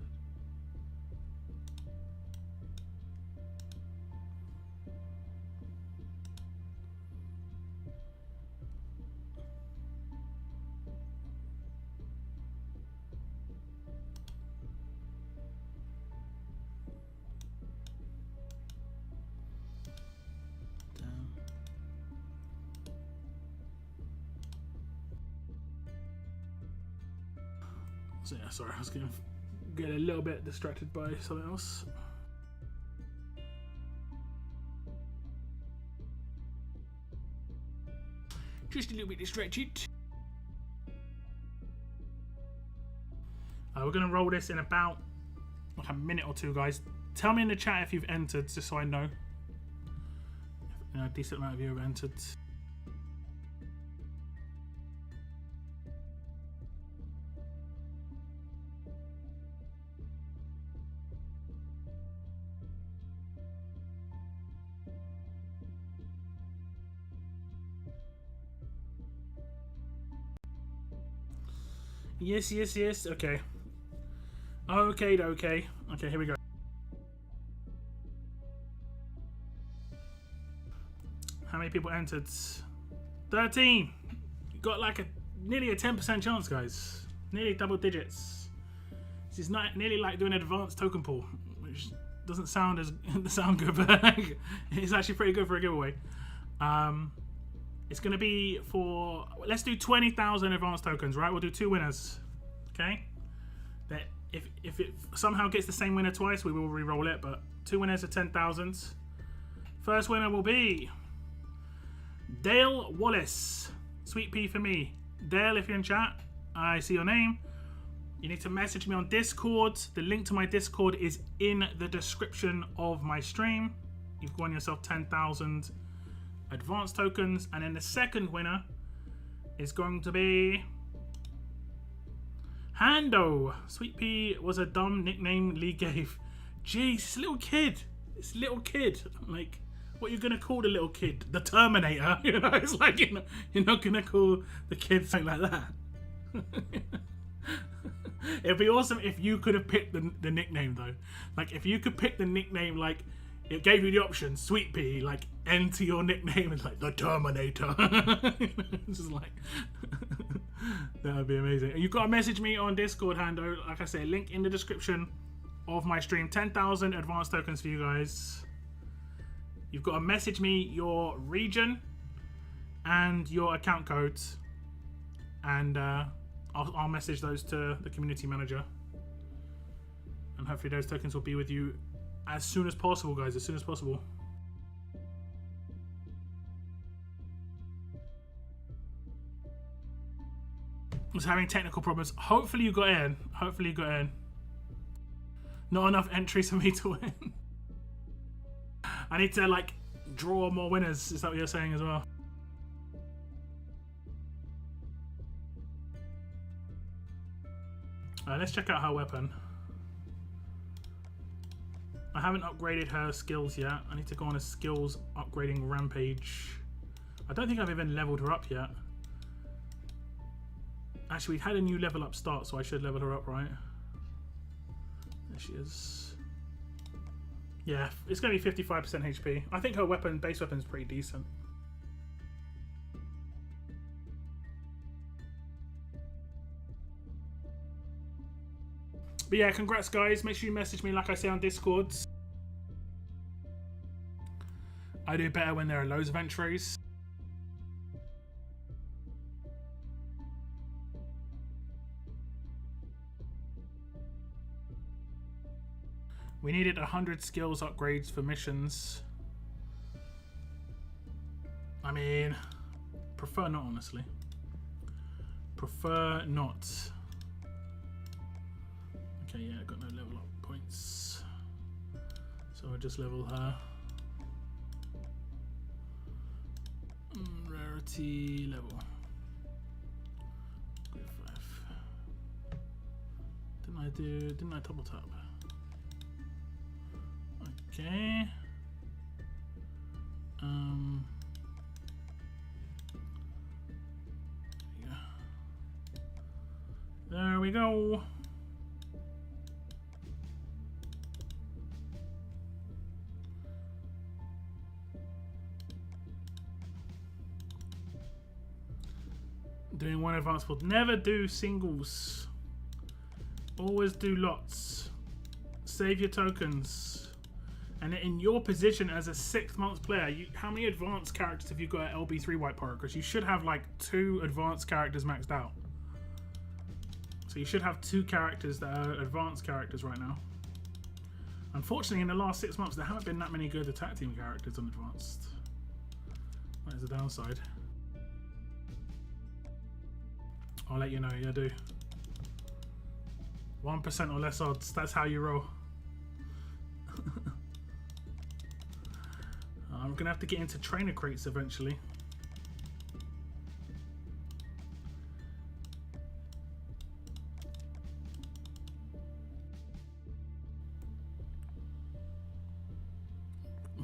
So yeah, sorry, I was going to get a little bit distracted by something else. Just a little bit distracted. We're going to roll this in about like a minute or two, guys. Tell me in the chat if you've entered, just so I know. A decent amount of you have entered. Yes, yes, yes. Okay. Okay, okay. Okay, here we go. How many people entered? 13. You got like nearly a 10% chance, guys. Nearly double digits. This is not nearly like doing an advanced token pool, which doesn't sound good, but it's actually pretty good for a giveaway. It's going to be for, let's do 20,000 advanced tokens, right? We'll do 2 winners, okay? That if it somehow gets the same winner twice, we will re-roll it, but 2 winners of 10,000. First winner will be Dale Wallace. Sweet Pea for me. Dale, if you're in chat, I see your name. You need to message me on Discord. The link to my Discord is in the description of my stream. You've won yourself 10,000 advanced tokens, and then the second winner is going to be Hando. Sweet Pea was a dumb nickname Lee gave. Jeez, this little kid. This little kid. Like, what are you gonna call the little kid? The Terminator? You know, it's like, you know, you're not gonna call the kid something like that. It'd be awesome if you could have picked the nickname though. Like, if you could pick the nickname, like it gave you the option, Sweet Pea, like enter your nickname, and like the Terminator. Just like that would be amazing. You've got to message me on Discord, Hando. Like I say, link in the description of my stream. 10,000 advanced tokens for you guys. You've got to message me your region and your account codes, and I'll message those to the community manager, and hopefully those tokens will be with you as soon as possible, guys. As soon as possible. I was having technical problems. Hopefully you got in. Hopefully you got in. Not enough entries for me to win. I need to like draw more winners. Is that what you're saying as well? Let's check out her weapon. I haven't upgraded her skills yet. I need to go on a skills upgrading rampage. I don't think I've even leveled her up yet. Actually, we've had a new level up start, so I should level her up, right? There she is. Yeah, it's going to be 55% HP. I think her base weapon is pretty decent. But yeah, congrats guys. Make sure you message me like I say on Discord. I do better when there are loads of entries. We needed 100 skills upgrades for missions. I mean, prefer not, honestly. Prefer not. Okay, yeah, got no level up points. So I'll just level her. Rarity level. Grade 5. Didn't I double tap? Okay. There we go. Doing one advanced build. Never do singles. Always do lots. Save your tokens. And in your position as a 6th-month player, how many advanced characters have you got at LB3 White Pirate? Because you should have like 2 advanced characters maxed out. So you should have 2 characters that are advanced characters right now. Unfortunately, in the last 6 months, there haven't been that many good attack team characters on advanced. That is the downside. I'll let you know, yeah, do. 1% or less odds, that's how you roll. I'm gonna have to get into trainer crates eventually.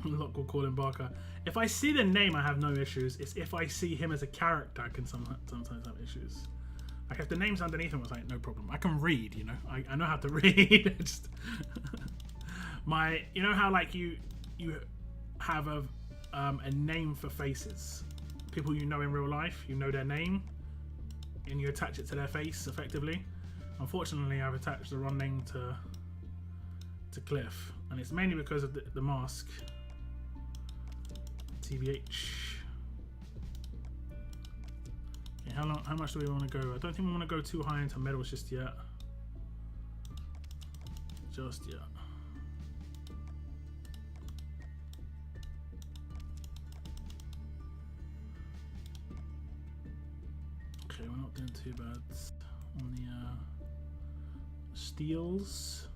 Look, we'll call him Barker. If I see the name, I have no issues. It's if I see him as a character, I can sometimes have issues. Like if the name's underneath him, it's like no problem. I can read, you know. I know how to read. Just you know how like you have a name for faces, people you know in real life. You know their name, and you attach it to their face effectively. Unfortunately, I've attached the wrong name to Cliff, and it's mainly because of the mask. TBH. How much do we want to go? I don't think we want to go too high into medals just yet. Just yet. Okay, we're not doing too bad on the steals.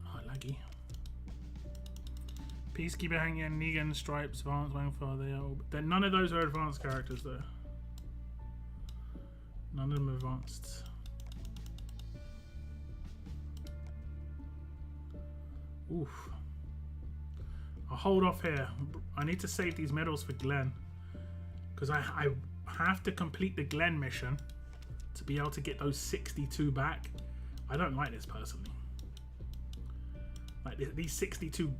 Oh, laggy. Peacekeeper, Hanging, Negan, Stripes, Advanced, Wangfire, they are all... None of those are advanced characters though. None of them are advanced. Oof. I'll hold off here. I need to save these medals for Glenn. Because I have to complete the Glenn mission to be able to get those 62 back. I don't like this personally. Like these 62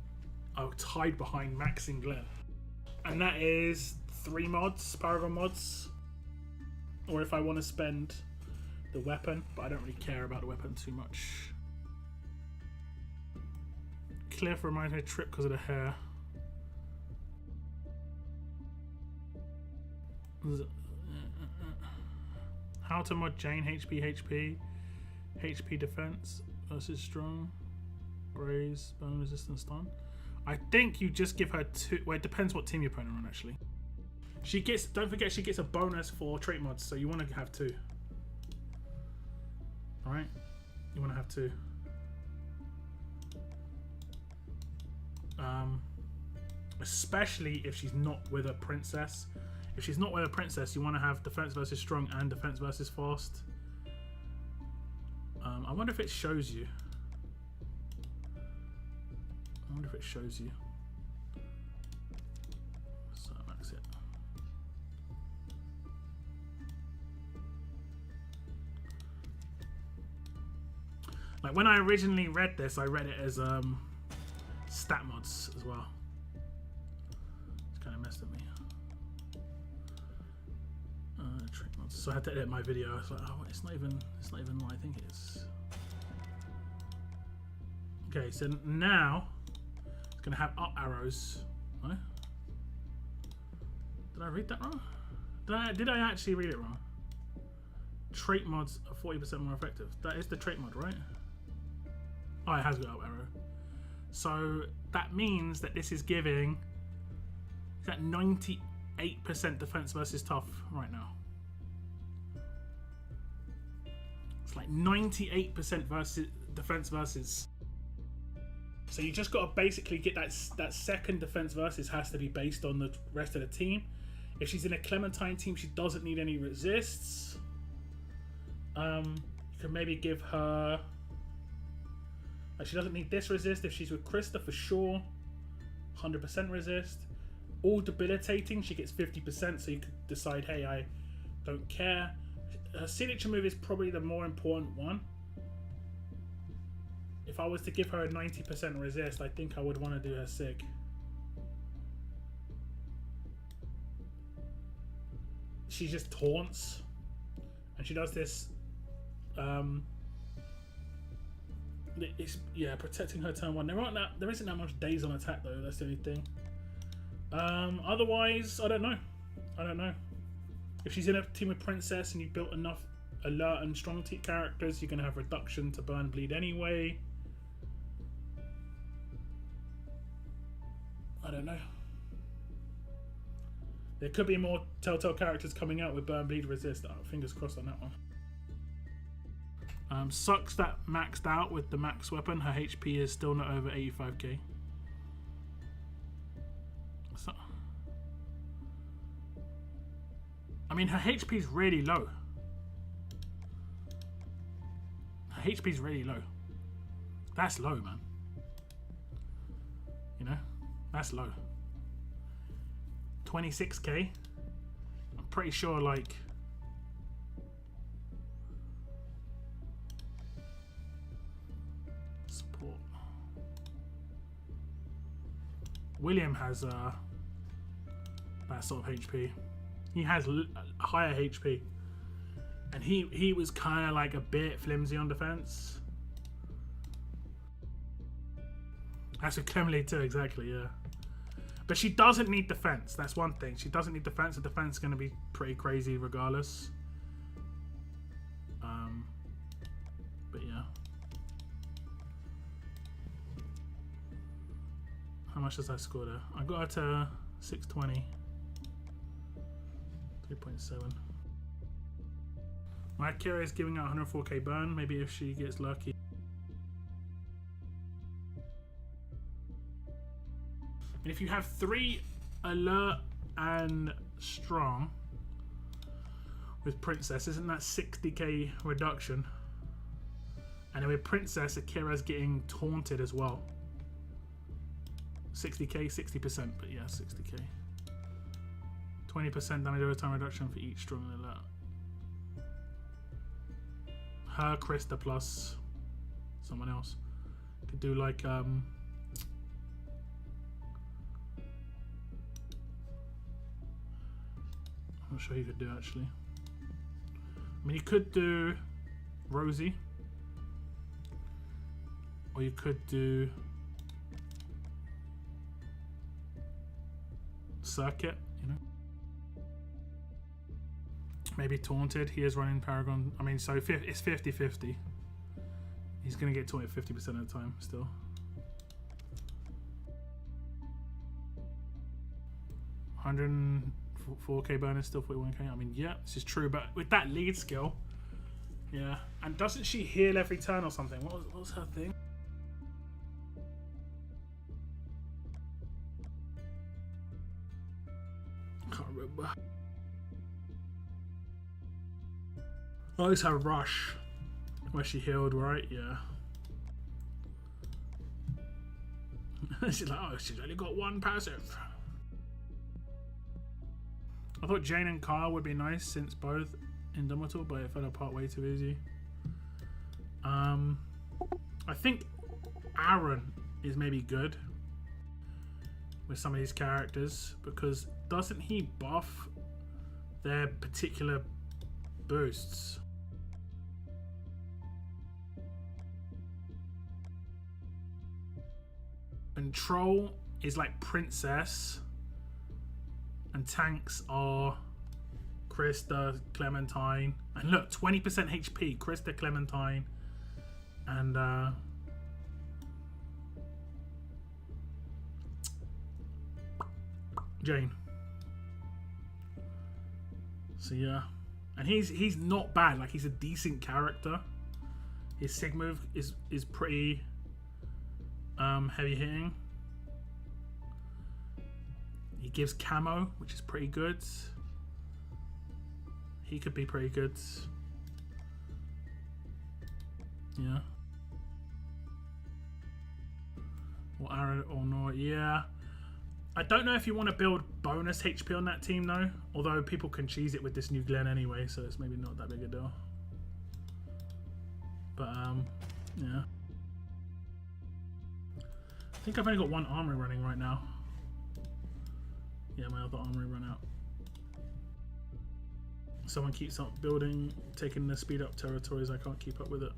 are tied behind maxing Glenn. And that is 3 mods, Paragon mods. Or if I want to spend the weapon, but I don't really care about the weapon too much. Cliff reminds me of Trip because of the hair. How to mod Jane, HP defense versus strong, graze, bone resistance stun. I think you just give her 2. Well, it depends what team you're putting her on actually. She gets, don't forget she gets a bonus for trait mods, so you want to have 2. Alright? You want to have 2. Especially if she's not with a princess. If she's not with a princess, you want to have defense versus strong and defense versus fast. I wonder if it shows you. So that's it. Like when I originally read this, I read it as stat mods as well. It's kind of messed with me. So I had to edit my video. I was like, oh, it's not even what I think it is. Okay, so now it's gonna have up arrows. What? Did I read that wrong? Did I actually read it wrong? Trait mods are 40% more effective. That is the trait mod, right? Oh, it has got up arrow. So that means that this is giving, is that 98% defense versus tough right now. It's like 98% versus defense versus. So you just got to basically get that second defense versus has to be based on the rest of the team. If she's in a Clementine team, she doesn't need any resists. You can maybe give her. She doesn't need this resist. If she's with Krista, for sure, 100% resist. All debilitating, she gets 50%. So you could decide, hey, I don't care. Her signature move is probably the more important one. If I was to give her a 90% resist, I think I would want to do her sig. She just taunts, and she does this. Yeah, protecting her turn one. There isn't that much days on attack though. That's the only thing. Otherwise, I don't know. If she's in a team with Princess and you've built enough alert and strong characters, you're going to have reduction to burn bleed anyway. I don't know. There could be more Telltale characters coming out with burn bleed resist. Oh, fingers crossed on that one. Sucks that maxed out with the max weapon. Her HP is still not over 85k. So, I mean, her HP is really low. Her HP is really low. That's low, man. You know, that's low. 26k. I'm pretty sure, like. Support. William has that sort of HP. He has higher HP, and he was kind of like a bit flimsy on defense. That's with Clemley too, exactly, yeah. But she doesn't need defense. That's one thing. She doesn't need defense. The defense is going to be pretty crazy regardless. But yeah. How much does I score there? I got her to 620. 3.7. My Kira is giving out 104k burn. Maybe if she gets lucky. And if you have 3 alert and strong with Princess, isn't that 60k reduction? And then with Princess, Akira's getting taunted as well. 60k, 60%, but yeah, 60k. 20% damage over time reduction for each strong alert. Her, Krista plus someone else. Could do like I'm not sure you could do actually. I mean, you could do Rosie, or you could do Circuit, you know. Maybe Taunted. He is running Paragon. I mean, so it's 50-50. He's going to get taunted 50% of the time still. $104k bonus, still 41k. I mean, yeah, this is true, but with that lead skill, yeah. And doesn't she heal every turn or something? What was her thing? Can't remember. Oh, it's her rush where she healed, right? Yeah. She's like, oh, she's only got 1 passive. I thought Jane and Kyle would be nice since both Indomitable, but it fell apart way too easy. I think Aaron is maybe good with some of these characters because doesn't he buff their particular boosts. Control is like Princess, and tanks are Krista, Clementine, and look, 20% HP, Krista, Clementine, and Jane. So yeah, and he's not bad. Like, he's a decent character. His sig move is pretty heavy hitting. He gives camo, which is pretty good. He could be pretty good. Yeah. Or arrow or not. Yeah. I don't know if you want to build bonus HP on that team though. Although people can cheese it with this new Glen anyway, so it's maybe not that big a deal. But yeah. I think I've only got one armory running right now. Yeah, my other armory ran out. Someone keeps up building, taking the speed up territories. I can't keep up with it.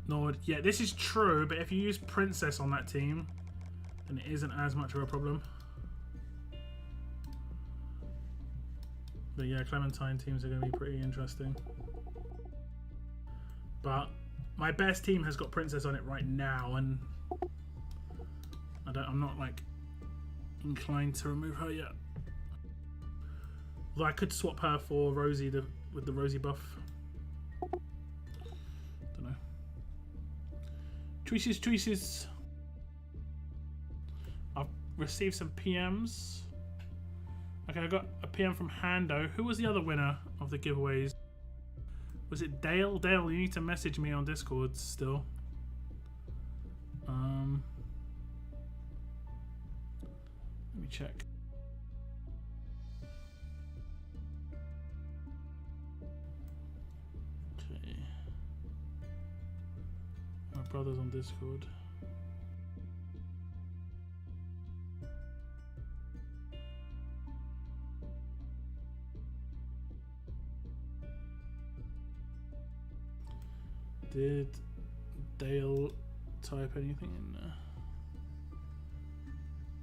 Nord, yeah, this is true, but if you use Princess on that team, then it isn't as much of a problem. But yeah, Clementine teams are going to be pretty interesting. But my best team has got Princess on it right now, and I'm not like inclined to remove her yet. Although I could swap her for Rosie with the Rosie buff. Don't know. Choices. I've received some PMs. Okay, I got a PM from Hando. Who was the other winner of the giveaways? Was it Dale? Dale, you need to message me on Discord still. Let me check. Okay. My brother's on Discord. Did Dale type anything in there?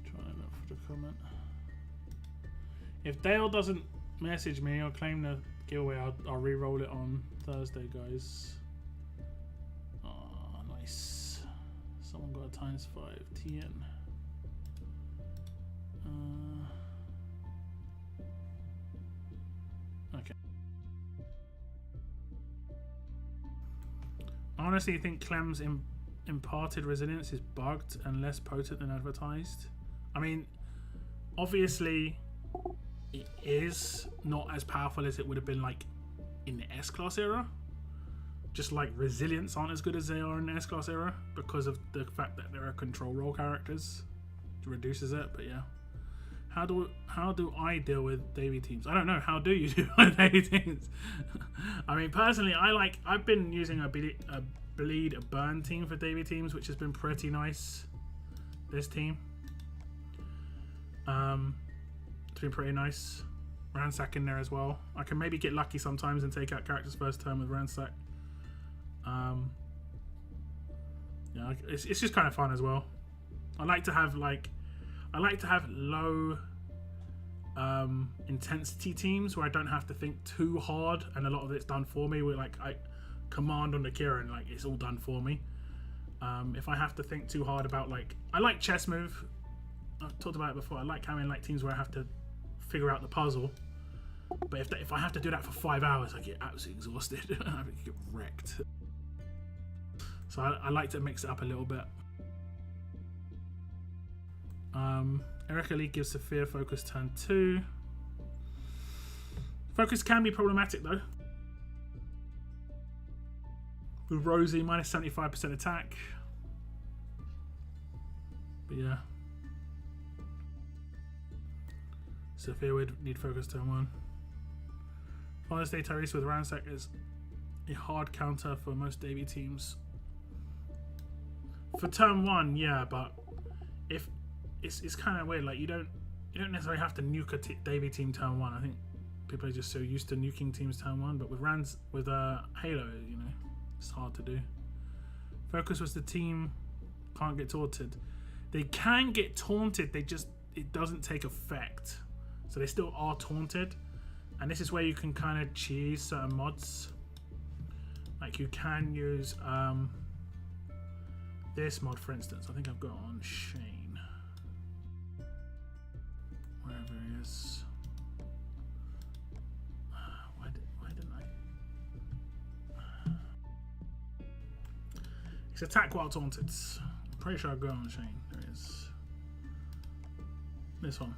Trying to look for the comment. If Dale doesn't message me or claim the giveaway, I'll re-roll it on Thursday, guys. Oh, nice. Someone got a ×5 TN. Okay. I honestly think Clem's imparted resilience is bugged and less potent than advertised. I mean, obviously it is not as powerful as it would have been like in the S-Class era. Just like resilience aren't as good as they are in the S-Class era because of the fact that there are control role characters. It reduces it, but yeah. How do I deal with Davy teams? I don't know. How do you deal with Davy teams? I mean, personally, I've been using a burn team for Davy teams, which has been pretty nice. This team, it's been pretty nice. Ransack in there as well. I can maybe get lucky sometimes and take out characters first turn with Ransack. Yeah, it's just kind of fun as well. I like to have low intensity teams where I don't have to think too hard and a lot of it's done for me. With like I command on the Kira and like it's all done for me. If I have to think too hard about I like chess move. I've talked about it before. I like having teams where I have to figure out the puzzle. But if I have to do that for 5 hours, I get absolutely exhausted. I get wrecked. So I like to mix it up a little bit. Erica Lee gives Sophia focus turn 2. Focus can be problematic though. With Rosie, minus 75% attack. But yeah. Sophia would need focus turn 1. Father's Day Tyrese with Ransack is a hard counter for most Davy teams. For turn 1, yeah, but if it's kind of weird. Like you don't necessarily have to nuke a Davy team turn 1. I think people are just so used to nuking teams turn 1. But with Halo, you know, it's hard to do. Focus was the team can't get taunted. They can get taunted. It doesn't take effect. So they still are taunted. And this is where you can kind of cheese certain mods. Like you can use this mod, for instance. I think I've got it on Shane. Wherever he is. Why didn't I? It's attack while taunted. I'm pretty sure I've got it on Shane. There it is. This one.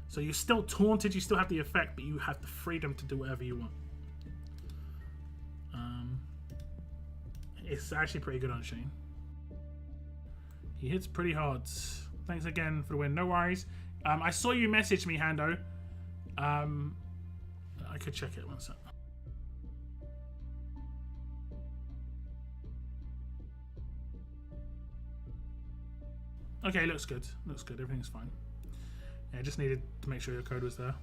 So you're still taunted, you still have the effect, but you have the freedom to do whatever you want. It's actually pretty good on Shane. He hits pretty hard. Thanks again for the win. No worries. I saw you message me, Hando. I could check it one sec. Okay, looks good. Looks good. Everything's fine. Yeah, I just needed to make sure your code was there.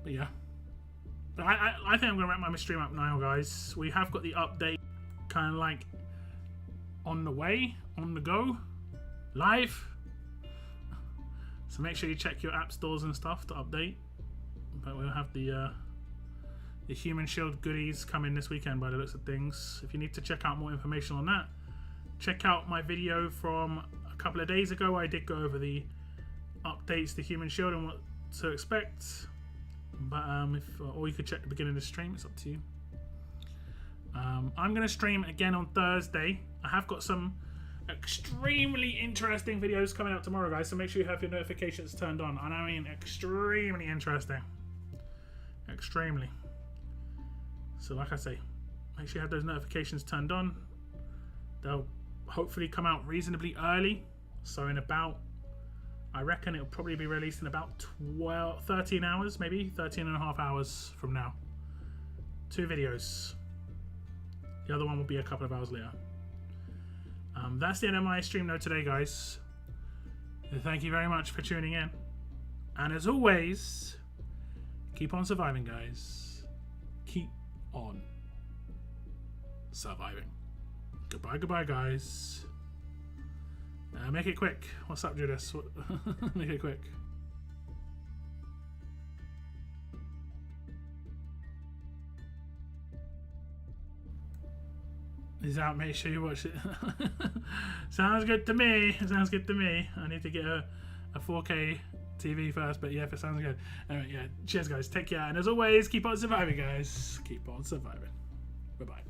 But yeah. But I think I'm going to wrap my stream up now, guys. We have got the update kind of like on the way, on the go, live. So make sure you check your app stores and stuff to update. But we'll have the Human Shield goodies coming this weekend by the looks of things. If you need to check out more information on that, check out my video from a couple of days ago. I did go over the updates to Human Shield and what to expect. But or you could check the beginning of the stream. It's up to you. I'm going to stream again on Thursday. I have got some extremely interesting videos coming out tomorrow, guys. So make sure you have your notifications turned on. And I mean extremely interesting. Extremely. So like I say, make sure you have those notifications turned on. They'll hopefully come out reasonably early. So in about, I reckon it'll probably be released in about 13 hours, maybe 13 and a half hours from now. 2 videos. The other one will be a couple of hours later. That's the end of my stream though today, guys. Thank you very much for tuning in. And as always, keep on surviving, guys. Keep on surviving. Goodbye, goodbye, guys. Make it quick. What's up, Judas? Make it quick. He's out. Make sure you watch it. Sounds good to me. Sounds good to me. I need to get a 4K TV first, but yeah, if it sounds good. Anyway, yeah. Cheers, guys. Take care. And as always, keep on surviving, guys. Keep on surviving. Bye-bye.